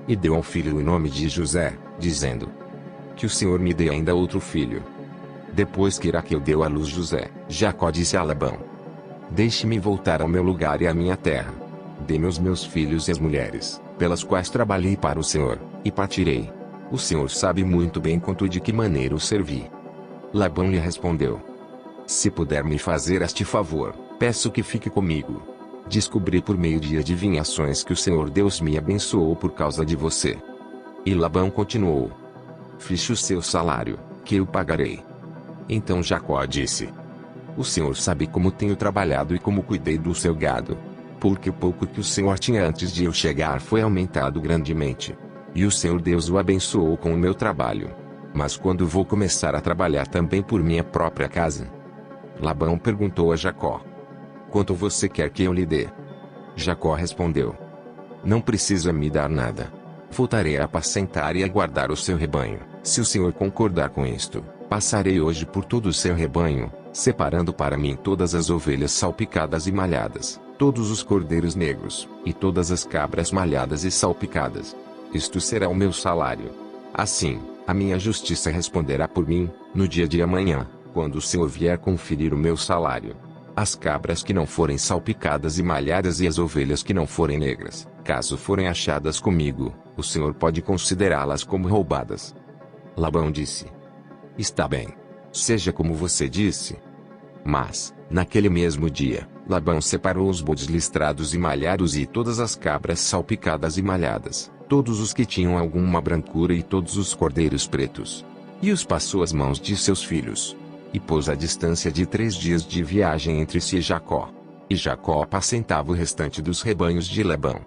E deu ao filho o nome de José, dizendo: Que o Senhor me dê ainda outro filho. Depois que Raquel deu à luz José, Jacó disse a Labão: Deixe-me voltar ao meu lugar e à minha terra. Dê-me os meus filhos e as mulheres, pelas quais trabalhei para o Senhor, e partirei. O Senhor sabe muito bem quanto e de que maneira o servi. Labão lhe respondeu: Se puder me fazer este favor, peço que fique comigo. Descobri por meio de adivinhações que o Senhor Deus me abençoou por causa de você. E Labão continuou: Fixe o seu salário, que eu pagarei. Então Jacó disse: O Senhor sabe como tenho trabalhado e como cuidei do seu gado. Porque o pouco que o Senhor tinha antes de eu chegar foi aumentado grandemente. E o Senhor Deus o abençoou com o meu trabalho. Mas quando vou começar a trabalhar também por minha própria casa? Labão perguntou a Jacó: Quanto você quer que eu lhe dê? Jacó respondeu: Não precisa me dar nada. Voltarei a apacentar e a guardar o seu rebanho. Se o Senhor concordar com isto, passarei hoje por todo o seu rebanho, separando para mim todas as ovelhas salpicadas e malhadas, todos os cordeiros negros, e todas as cabras malhadas e salpicadas. Isto será o meu salário. Assim, a minha justiça responderá por mim, no dia de amanhã, quando o Senhor vier conferir o meu salário. As cabras que não forem salpicadas e malhadas e as ovelhas que não forem negras, caso forem achadas comigo, o Senhor pode considerá-las como roubadas. Labão disse: Está bem. Seja como você disse. Mas, naquele mesmo dia, Labão separou os bodes listrados e malhados e todas as cabras salpicadas e malhadas, todos os que tinham alguma brancura e todos os cordeiros pretos. E os passou às mãos de seus filhos. E pôs a distância de 3 dias de viagem entre si e Jacó. E Jacó apacentava o restante dos rebanhos de Labão.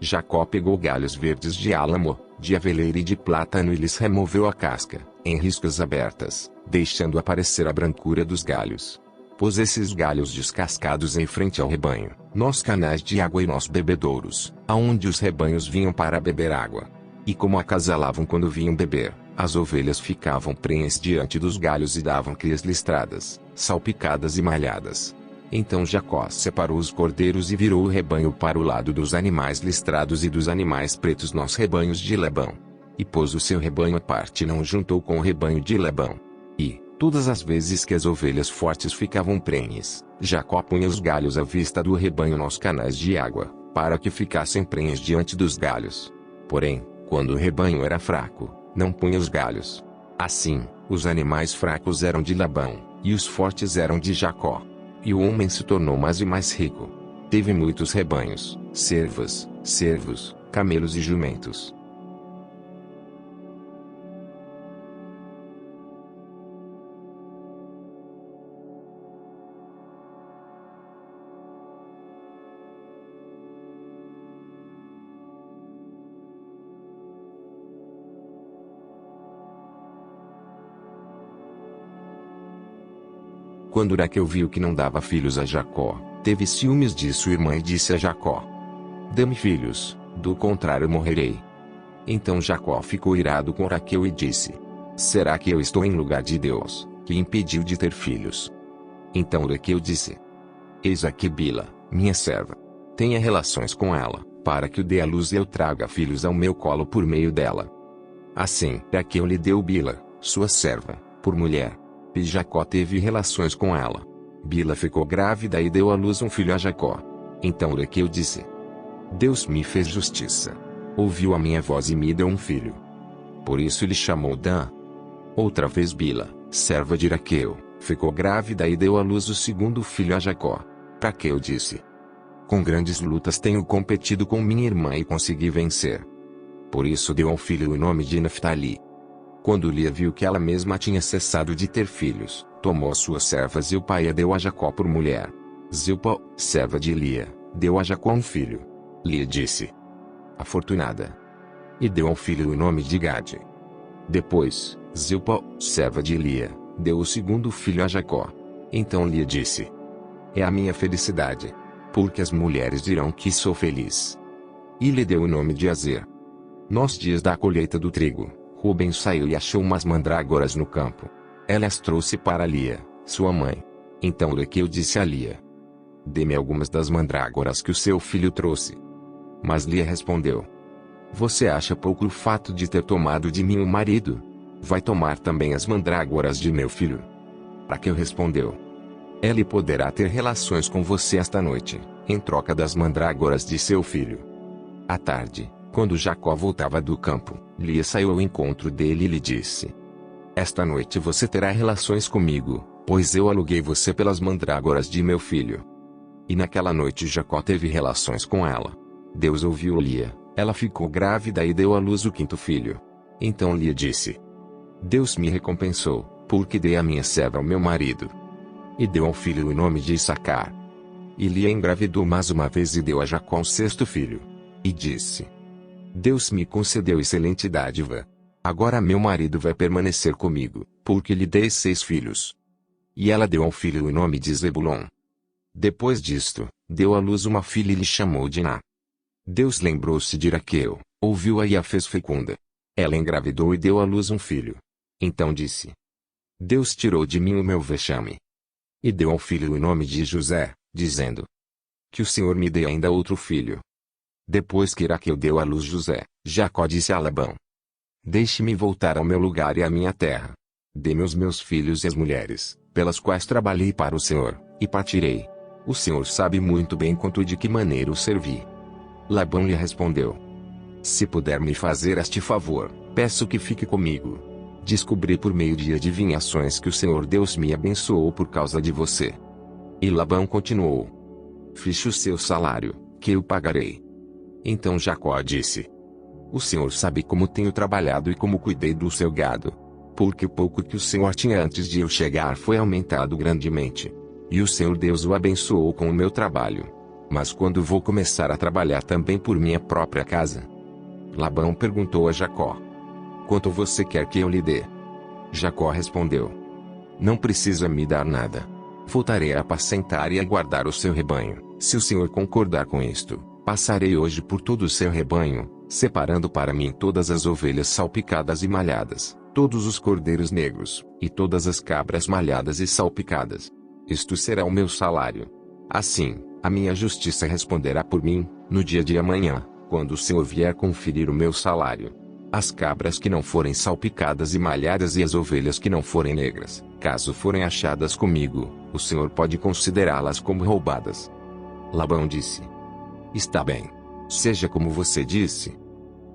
Jacó pegou galhos verdes de álamo, de aveleira e de plátano e lhes removeu a casca, em riscas abertas, deixando aparecer a brancura dos galhos. Pôs esses galhos descascados em frente ao rebanho, nos canais de água e nos bebedouros, aonde os rebanhos vinham para beber água. E como acasalavam quando vinham beber, as ovelhas ficavam prenhes diante dos galhos e davam crias listradas, salpicadas e malhadas. Então Jacó separou os cordeiros e virou o rebanho para o lado dos animais listrados e dos animais pretos nos rebanhos de Labão. E pôs o seu rebanho à parte e não juntou com o rebanho de Labão. E, todas as vezes que as ovelhas fortes ficavam prenhes, Jacó punha os galhos à vista do rebanho nos canais de água, para que ficassem prenhes diante dos galhos. Porém, quando o rebanho era fraco, não punha os galhos. Assim, os animais fracos eram de Labão, e os fortes eram de Jacó. E o homem se tornou mais e mais rico. Teve muitos rebanhos, servos, camelos e jumentos. Quando Raquel viu que não dava filhos a Jacó, teve ciúmes de sua irmã e disse a Jacó: Dê-me filhos, do contrário morrerei. Então Jacó ficou irado com Raquel e disse: Será que eu estou em lugar de Deus, que impediu de ter filhos? Então Raquel disse: Eis aqui Bila, minha serva. Tenha relações com ela, para que o dê à luz e eu traga filhos ao meu colo por meio dela. Assim Raquel lhe deu Bila, sua serva, por mulher. E Jacó teve relações com ela. Bila ficou grávida e deu à luz um filho a Jacó. Então Raquel disse: Deus me fez justiça. Ouviu a minha voz e me deu um filho. Por isso lhe chamou Dan. Outra vez Bila, serva de Raquel, ficou grávida e deu à luz o segundo filho a Jacó. Raquel disse: Com grandes lutas tenho competido com minha irmã e consegui vencer. Por isso deu ao filho o nome de Naftali. Quando Lia viu que ela mesma tinha cessado de ter filhos, tomou as suas servas e o pai a deu a Jacó por mulher. Zilpa, serva de Lia, deu a Jacó um filho. Lia disse: Afortunada. E deu ao filho o nome de Gade. Depois, Zilpa, serva de Lia, deu o segundo filho a Jacó. Então Lia disse: É a minha felicidade. Porque as mulheres dirão que sou feliz. E lhe deu o nome de Azer. Nos dias da colheita do trigo, Ruben saiu e achou umas mandrágoras no campo. Ela as trouxe para Lia, sua mãe. Então Raquel disse a Lia: Dê-me algumas das mandrágoras que o seu filho trouxe. Mas Lia respondeu: Você acha pouco o fato de ter tomado de mim o marido? Vai tomar também as mandrágoras de meu filho? Raquel respondeu: Ele poderá ter relações com você esta noite, em troca das mandrágoras de seu filho. À tarde, quando Jacó voltava do campo, Lia saiu ao encontro dele e lhe disse: Esta noite você terá relações comigo, pois eu aluguei você pelas mandrágoras de meu filho. E naquela noite Jacó teve relações com ela. Deus ouviu Lia, ela ficou grávida e deu à luz o quinto filho. Então Lia disse: Deus me recompensou, porque dei a minha serva ao meu marido. E deu ao filho o nome de Issacar. E Lia engravidou mais uma vez e deu a Jacó um sexto filho. E disse: Deus me concedeu excelente dádiva. Agora meu marido vai permanecer comigo, porque lhe dei 6 filhos. E ela deu ao filho o nome de Zebulon. Depois disto, deu à luz uma filha e lhe chamou Diná. Deus lembrou-se de Raquel, ouviu-a e a fez fecunda. Ela engravidou e deu à luz um filho. Então disse: Deus tirou de mim o meu vexame. E deu ao filho o nome de José, dizendo: Que o Senhor me dê ainda outro filho. Depois que Raquel deu à luz José, Jacó disse a Labão: Deixe-me voltar ao meu lugar e à minha terra. Dê-me os meus filhos e as mulheres, pelas quais trabalhei para o Senhor, e partirei. O Senhor sabe muito bem quanto e de que maneira o servi. Labão lhe respondeu: Se puder me fazer este favor, peço que fique comigo. Descobri por meio de adivinhações que o Senhor Deus me abençoou por causa de você. E Labão continuou: Fixe o seu salário, que eu pagarei. Então Jacó disse: O Senhor sabe como tenho trabalhado e como cuidei do seu gado. Porque o pouco que o Senhor tinha antes de eu chegar foi aumentado grandemente. E o Senhor Deus o abençoou com o meu trabalho. Mas quando vou começar a trabalhar também por minha própria casa? Labão perguntou a Jacó: Quanto você quer que eu lhe dê? Jacó respondeu: Não precisa me dar nada. Voltarei a apacentar e a guardar o seu rebanho. Se o Senhor concordar com isto, passarei hoje por todo o seu rebanho, separando para mim todas as ovelhas salpicadas e malhadas, todos os cordeiros negros, e todas as cabras malhadas e salpicadas. Isto será o meu salário. Assim, a minha justiça responderá por mim, no dia de amanhã, quando o Senhor vier conferir o meu salário. As cabras que não forem salpicadas e malhadas e as ovelhas que não forem negras, caso forem achadas comigo, o Senhor pode considerá-las como roubadas. Labão disse: Está bem. Seja como você disse.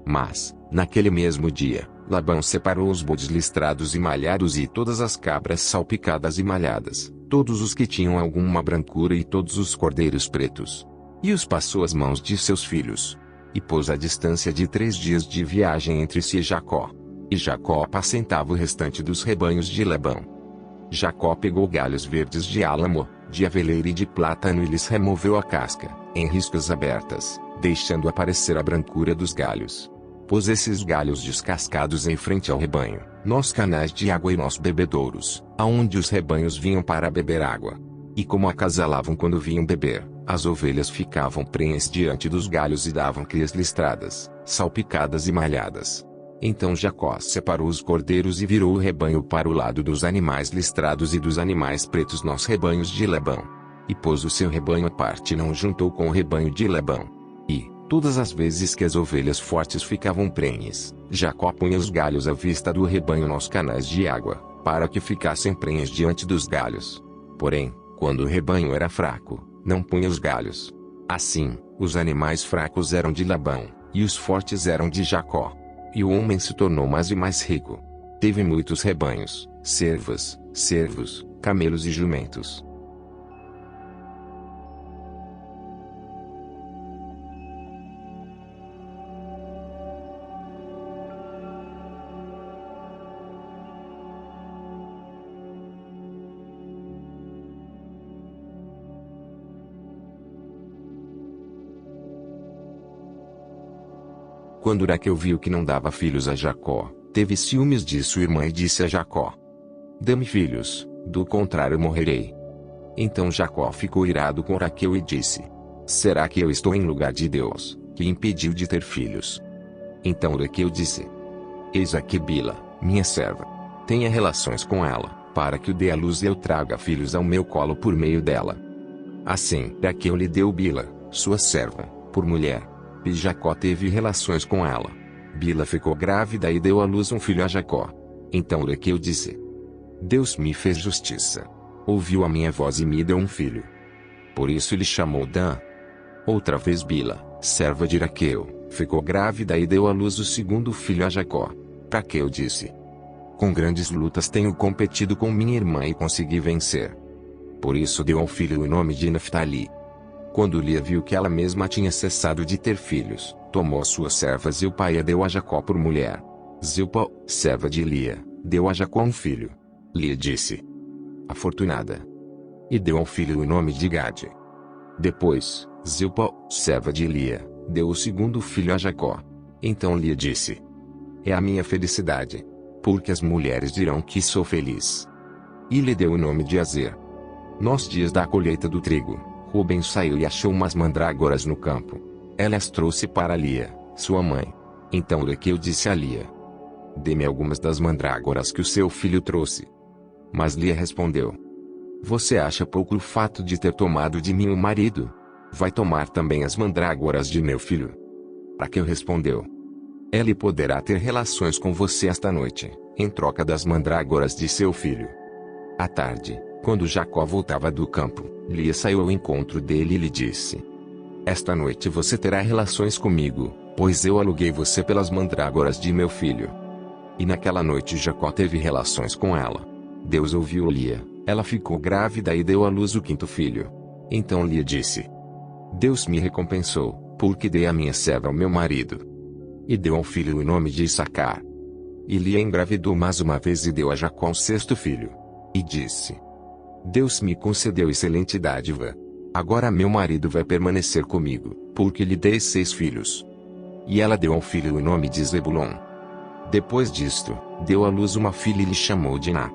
Mas, naquele mesmo dia, Labão separou os bodes listrados e malhados e todas as cabras salpicadas e malhadas, todos os que tinham alguma brancura e todos os cordeiros pretos. E os passou às mãos de seus filhos. E pôs a distância de 3 dias de viagem entre si e Jacó. E Jacó apacentava o restante dos rebanhos de Labão. Jacó pegou galhos verdes de álamo, de aveleira e de plátano e lhes removeu a casca, em riscas abertas, deixando aparecer a brancura dos galhos. Pôs esses galhos descascados em frente ao rebanho, nos canais de água e nos bebedouros, aonde os rebanhos vinham para beber água. E como acasalavam quando vinham beber, as ovelhas ficavam prenhes diante dos galhos e davam crias listradas, salpicadas e malhadas. Então Jacó separou os cordeiros e virou o rebanho para o lado dos animais listrados e dos animais pretos nos rebanhos de Labão. E pôs o seu rebanho à parte e não o juntou com o rebanho de Labão. E, todas as vezes que as ovelhas fortes ficavam prenhes, Jacó punha os galhos à vista do rebanho nos canais de água, para que ficassem prenhes diante dos galhos. Porém, quando o rebanho era fraco, não punha os galhos. Assim, os animais fracos eram de Labão, e os fortes eram de Jacó. E o homem se tornou mais e mais rico. Teve muitos rebanhos, servos, camelos e jumentos. Quando Raquel viu que não dava filhos a Jacó, teve ciúmes de sua irmã e disse a Jacó: Dê-me filhos, do contrário morrerei. Então Jacó ficou irado com Raquel e disse: Será que eu estou em lugar de Deus, que impediu de ter filhos? Então Raquel disse: Eis aqui Bila, minha serva. Tenha relações com ela, para que o dê à luz e eu traga filhos ao meu colo por meio dela. Assim Raquel lhe deu Bila, sua serva, por mulher. E Jacó teve relações com ela. Bila ficou grávida e deu à luz um filho a Jacó. Então Raquel disse: Deus me fez justiça. ouviu a minha voz e me deu um filho. Por isso ele chamou Dan. Outra vez Bila, serva de Raquel, ficou grávida e deu à luz o segundo filho a Jacó. Raquel disse: com grandes lutas tenho competido com minha irmã e consegui vencer. Por isso deu ao filho o nome de Naftali. Quando Lia viu que ela mesma tinha cessado de ter filhos, tomou suas servas Zilpa e a deu a Jacó por mulher. Zilpa, serva de Lia, deu a Jacó um filho. Lia disse: afortunada. E deu ao filho o nome de Gade. Depois, Zilpa, serva de Lia, deu o segundo filho a Jacó. Então Lia disse: é a minha felicidade, porque as mulheres dirão que sou feliz. E lhe deu o nome de Azer. Nos dias da colheita do trigo, Ruben saiu e achou umas mandrágoras no campo. Ela as trouxe para Lia, sua mãe. Então Raquel disse a Lia: dê-me algumas das mandrágoras que o seu filho trouxe. Mas Lia respondeu: você acha pouco o fato de ter tomado de mim o marido? Vai tomar também as mandrágoras de meu filho? Raquel respondeu: ele poderá ter relações com você esta noite, em troca das mandrágoras de seu filho. À tarde, quando Jacó voltava do campo, Lia saiu ao encontro dele e lhe disse: esta noite você terá relações comigo, pois eu aluguei você pelas mandrágoras de meu filho. E naquela noite Jacó teve relações com ela. Deus ouviu Lia, ela ficou grávida e deu à luz o quinto filho. Então Lia disse: Deus me recompensou, porque dei a minha serva ao meu marido. E deu ao filho o nome de Issacar. E Lia engravidou mais uma vez e deu a Jacó um sexto filho. E disse: Deus me concedeu excelente dádiva. Agora meu marido vai permanecer comigo, porque lhe dei 6 filhos. E ela deu ao filho o nome de Zebulon. Depois disto, deu à luz uma filha e lhe chamou Diná.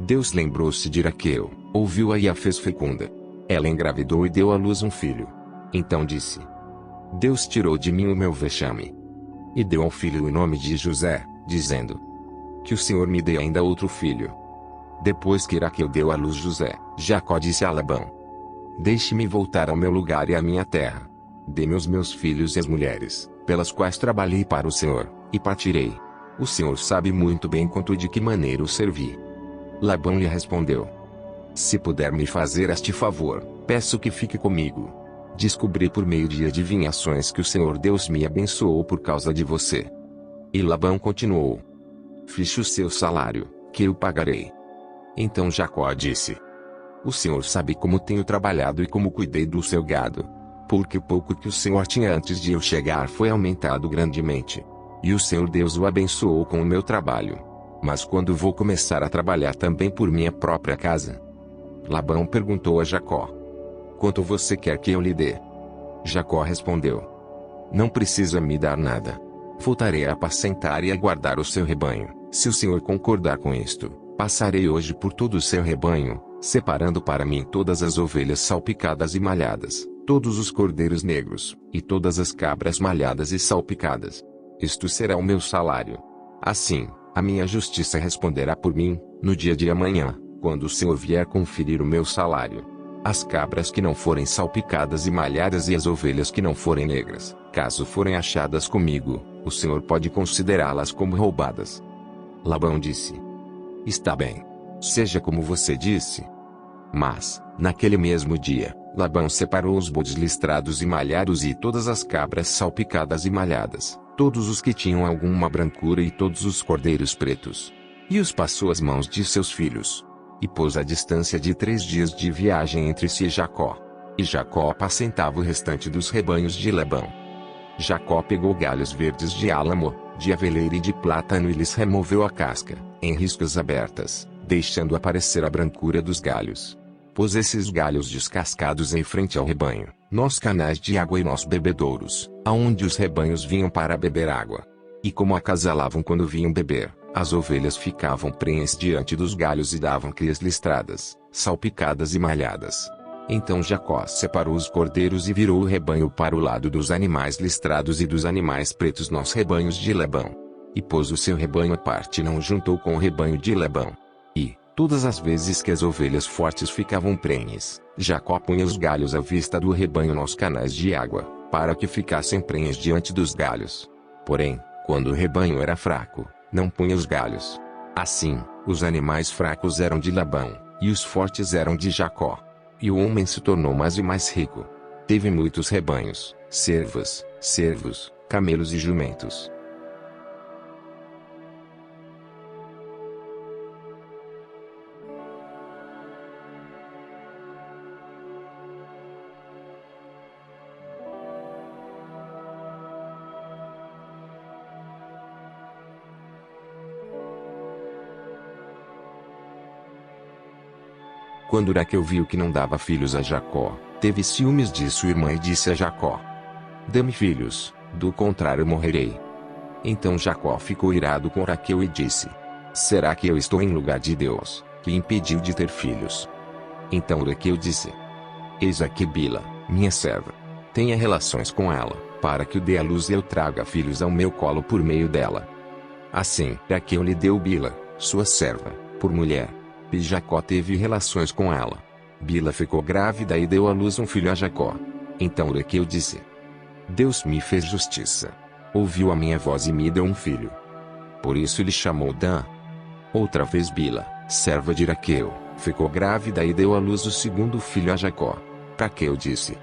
Deus lembrou-se de Raquel, ouviu-a e a fez fecunda. Ela engravidou e deu à luz um filho. Então disse: Deus tirou de mim o meu vexame. E deu ao filho o nome de José, dizendo: que o Senhor me dê ainda outro filho. Depois que Raquel deu à luz José, Jacó disse a Labão: deixe-me voltar ao meu lugar e à minha terra. Dê-me os meus filhos e as mulheres, pelas quais trabalhei para o Senhor, e partirei. O Senhor sabe muito bem quanto e de que maneira o servi. Labão lhe respondeu: se puder me fazer este favor, peço que fique comigo. Descobri por meio de adivinhações que o Senhor Deus me abençoou por causa de você. E Labão continuou: fixe o seu salário, que eu pagarei. Então Jacó disse: o Senhor sabe como tenho trabalhado e como cuidei do seu gado. Porque o pouco que o Senhor tinha antes de eu chegar foi aumentado grandemente. E o Senhor Deus o abençoou com o meu trabalho. Mas quando vou começar a trabalhar também por minha própria casa? Labão perguntou a Jacó: quanto você quer que eu lhe dê? Jacó respondeu: não precisa me dar nada. Voltarei a apacentar e a guardar o seu rebanho. Se o Senhor concordar com isto, passarei hoje por todo o seu rebanho, separando para mim todas as ovelhas salpicadas e malhadas, todos os cordeiros negros, e todas as cabras malhadas e salpicadas. Isto será o meu salário. Assim, a minha justiça responderá por mim, no dia de amanhã, quando o Senhor vier conferir o meu salário. As cabras que não forem salpicadas e malhadas e as ovelhas que não forem negras, caso forem achadas comigo, o Senhor pode considerá-las como roubadas. Labão disse: está bem. Seja como você disse. Mas, naquele mesmo dia, Labão separou os bodes listrados e malhados e todas as cabras salpicadas e malhadas, todos os que tinham alguma brancura e todos os cordeiros pretos. E os passou às mãos de seus filhos. E pôs a distância de 3 dias de viagem entre si e Jacó. E Jacó apacentava o restante dos rebanhos de Labão. Jacó pegou galhos verdes de álamo, de aveleira e de plátano e lhes removeu a casca, em riscas abertas, deixando aparecer a brancura dos galhos. Pôs esses galhos descascados em frente ao rebanho, nos canais de água e nos bebedouros, aonde os rebanhos vinham para beber água. E como acasalavam quando vinham beber, as ovelhas ficavam prenhes diante dos galhos e davam crias listradas, salpicadas e malhadas. Então Jacó separou os cordeiros e virou o rebanho para o lado dos animais listrados e dos animais pretos nos rebanhos de Labão. E pôs o seu rebanho à parte e não o juntou com o rebanho de Labão. E, todas as vezes que as ovelhas fortes ficavam prenhes, Jacó punha os galhos à vista do rebanho nos canais de água, para que ficassem prenhes diante dos galhos. Porém, quando o rebanho era fraco, não punha os galhos. Assim, os animais fracos eram de Labão, e os fortes eram de Jacó. E o homem se tornou mais e mais rico. Teve muitos rebanhos, servos, camelos e jumentos. Quando Raquel viu que não dava filhos a Jacó, teve ciúmes de sua irmã e disse a Jacó: dê-me filhos, do contrário morrerei. Então Jacó ficou irado com Raquel e disse: será que eu estou em lugar de Deus, que impediu de ter filhos? Então Raquel disse: eis aqui Bila, minha serva. Tenha relações com ela, para que o dê à luz e eu traga filhos ao meu colo por meio dela. Assim Raquel lhe deu Bila, sua serva, por mulher. E Jacó teve relações com ela. Bila ficou grávida e deu à luz um filho a Jacó. Então Raquel disse: Deus me fez justiça. Ouviu a minha voz e me deu um filho. Por isso lhe chamou Dan. Outra vez Bila, serva de Raquel, ficou grávida e deu à luz o segundo filho a Jacó. Raquel disse: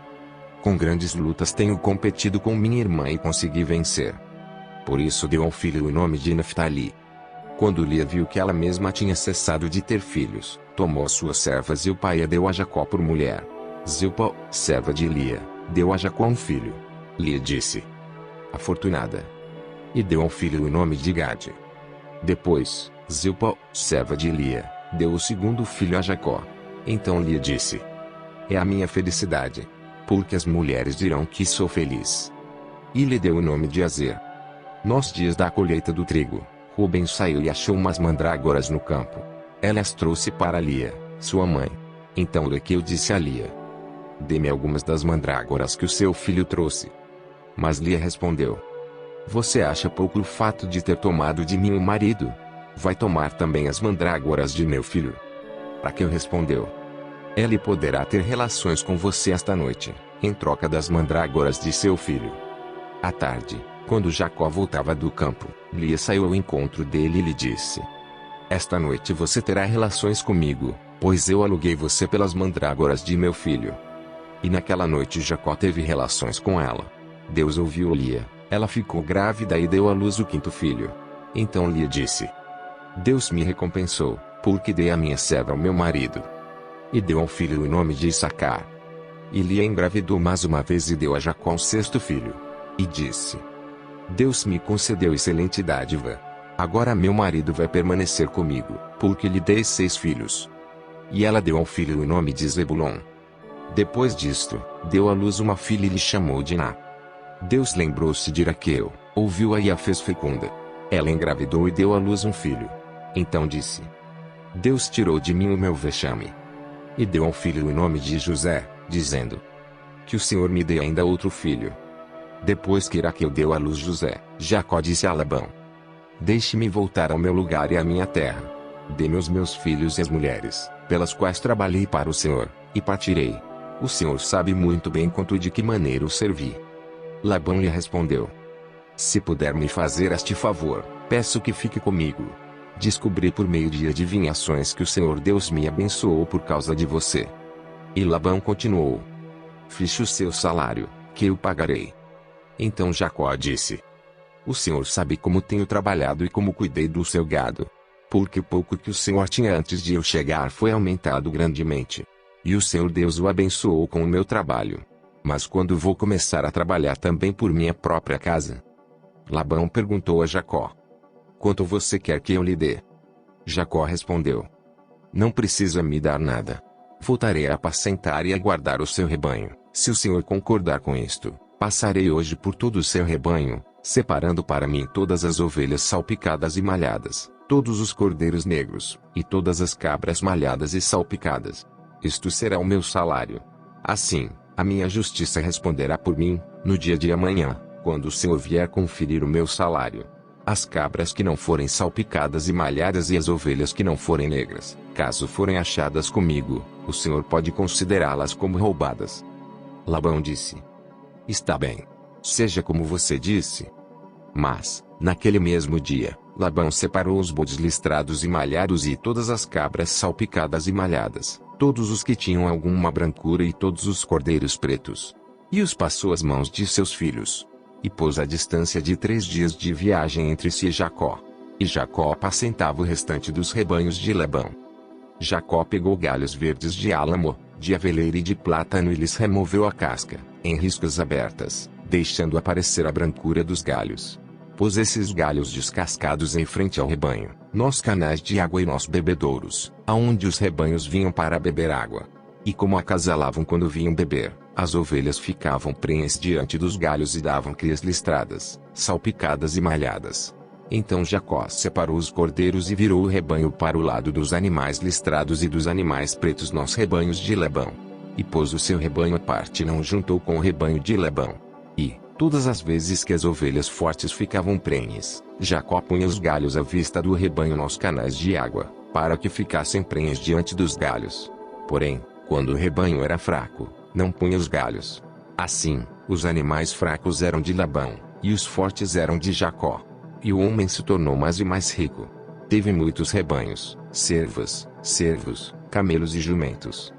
com grandes lutas tenho competido com minha irmã e consegui vencer. Por isso deu ao filho o nome de Naftali. Quando Lia viu que ela mesma tinha cessado de ter filhos, tomou suas servas e o pai a deu a Jacó por mulher. Zilpa, serva de Lia, deu a Jacó um filho. Lia disse: afortunada. E deu ao filho o nome de Gade. Depois, Zilpa, serva de Lia, deu o segundo filho a Jacó. Então Lia disse: é a minha felicidade, porque as mulheres dirão que sou feliz. E lhe deu o nome de Azer. Nos dias da colheita do trigo, Ruben saiu e achou umas mandrágoras no campo. Ela as trouxe para Lia, sua mãe. Então Raquel disse a Lia: dê-me algumas das mandrágoras que o seu filho trouxe. Mas Lia respondeu: você acha pouco o fato de ter tomado de mim o marido? Vai tomar também as mandrágoras de meu filho? Raquel respondeu: ele poderá ter relações com você esta noite, em troca das mandrágoras de seu filho. À tarde, quando Jacó voltava do campo, Lia saiu ao encontro dele e lhe disse: esta noite você terá relações comigo, pois eu aluguei você pelas mandrágoras de meu filho. E naquela noite Jacó teve relações com ela. Deus ouviu Lia, ela ficou grávida e deu à luz o quinto filho. Então Lia disse: Deus me recompensou, porque dei a minha serva ao meu marido. E deu ao filho o nome de Issacar. E Lia engravidou mais uma vez e deu a Jacó um sexto filho. E disse: Deus me concedeu excelente dádiva. Agora meu marido vai permanecer comigo, porque lhe dei 6 filhos. E ela deu ao filho o nome de Zebulon. Depois disto, deu à luz uma filha e lhe chamou Diná. Deus lembrou-se de Raquel, ouviu-a e a fez fecunda. Ela engravidou e deu à luz um filho. Então disse: Deus tirou de mim o meu vexame. E deu ao filho o nome de José, dizendo: que o Senhor me dê ainda outro filho. Depois que Raquel deu à luz José, Jacó disse a Labão: deixe-me voltar ao meu lugar e à minha terra. Dê-me os meus filhos e as mulheres, pelas quais trabalhei para o Senhor, e partirei. O Senhor sabe muito bem quanto e de que maneira o servi. Labão lhe respondeu: se puder me fazer este favor, peço que fique comigo. Descobri por meio de adivinhações que o Senhor Deus me abençoou por causa de você. E Labão continuou: fixe o seu salário, que eu pagarei. Então Jacó disse: o Senhor sabe como tenho trabalhado e como cuidei do seu gado. Porque o pouco que o Senhor tinha antes de eu chegar foi aumentado grandemente. E o Senhor Deus o abençoou com o meu trabalho. Mas quando vou começar a trabalhar também por minha própria casa? Labão perguntou a Jacó: quanto você quer que eu lhe dê? Jacó respondeu: não precisa me dar nada. Voltarei a apacentar e a guardar o seu rebanho. Se o Senhor concordar com isto, passarei hoje por todo o seu rebanho, separando para mim todas as ovelhas salpicadas e malhadas, todos os cordeiros negros, e todas as cabras malhadas e salpicadas. Isto será o meu salário. Assim, a minha justiça responderá por mim, no dia de amanhã, quando o Senhor vier conferir o meu salário. As cabras que não forem salpicadas e malhadas e as ovelhas que não forem negras, caso forem achadas comigo, o Senhor pode considerá-las como roubadas. Labão disse: está bem. Seja como você disse. Mas, naquele mesmo dia, Labão separou os bodes listrados e malhados e todas as cabras salpicadas e malhadas, todos os que tinham alguma brancura e todos os cordeiros pretos. E os passou às mãos de seus filhos. E pôs a distância de 3 dias de viagem entre si e Jacó. E Jacó apacentava o restante dos rebanhos de Labão. Jacó pegou galhos verdes de álamo, de aveleira e de plátano e lhes removeu a casca, em riscas abertas, deixando aparecer a brancura dos galhos. Pôs esses galhos descascados em frente ao rebanho, nos canais de água e nos bebedouros, aonde os rebanhos vinham para beber água. E como acasalavam quando vinham beber, as ovelhas ficavam prenhes diante dos galhos e davam crias listradas, salpicadas e malhadas. Então Jacó separou os cordeiros e virou o rebanho para o lado dos animais listrados e dos animais pretos nos rebanhos de Labão. E pôs o seu rebanho à parte e não juntou com o rebanho de Labão. E, todas as vezes que as ovelhas fortes ficavam prenhes, Jacó punha os galhos à vista do rebanho nos canais de água, para que ficassem prenhes diante dos galhos. Porém, quando o rebanho era fraco, não punha os galhos. Assim, os animais fracos eram de Labão, e os fortes eram de Jacó. E o homem se tornou mais e mais rico. Teve muitos rebanhos, servos, camelos e jumentos.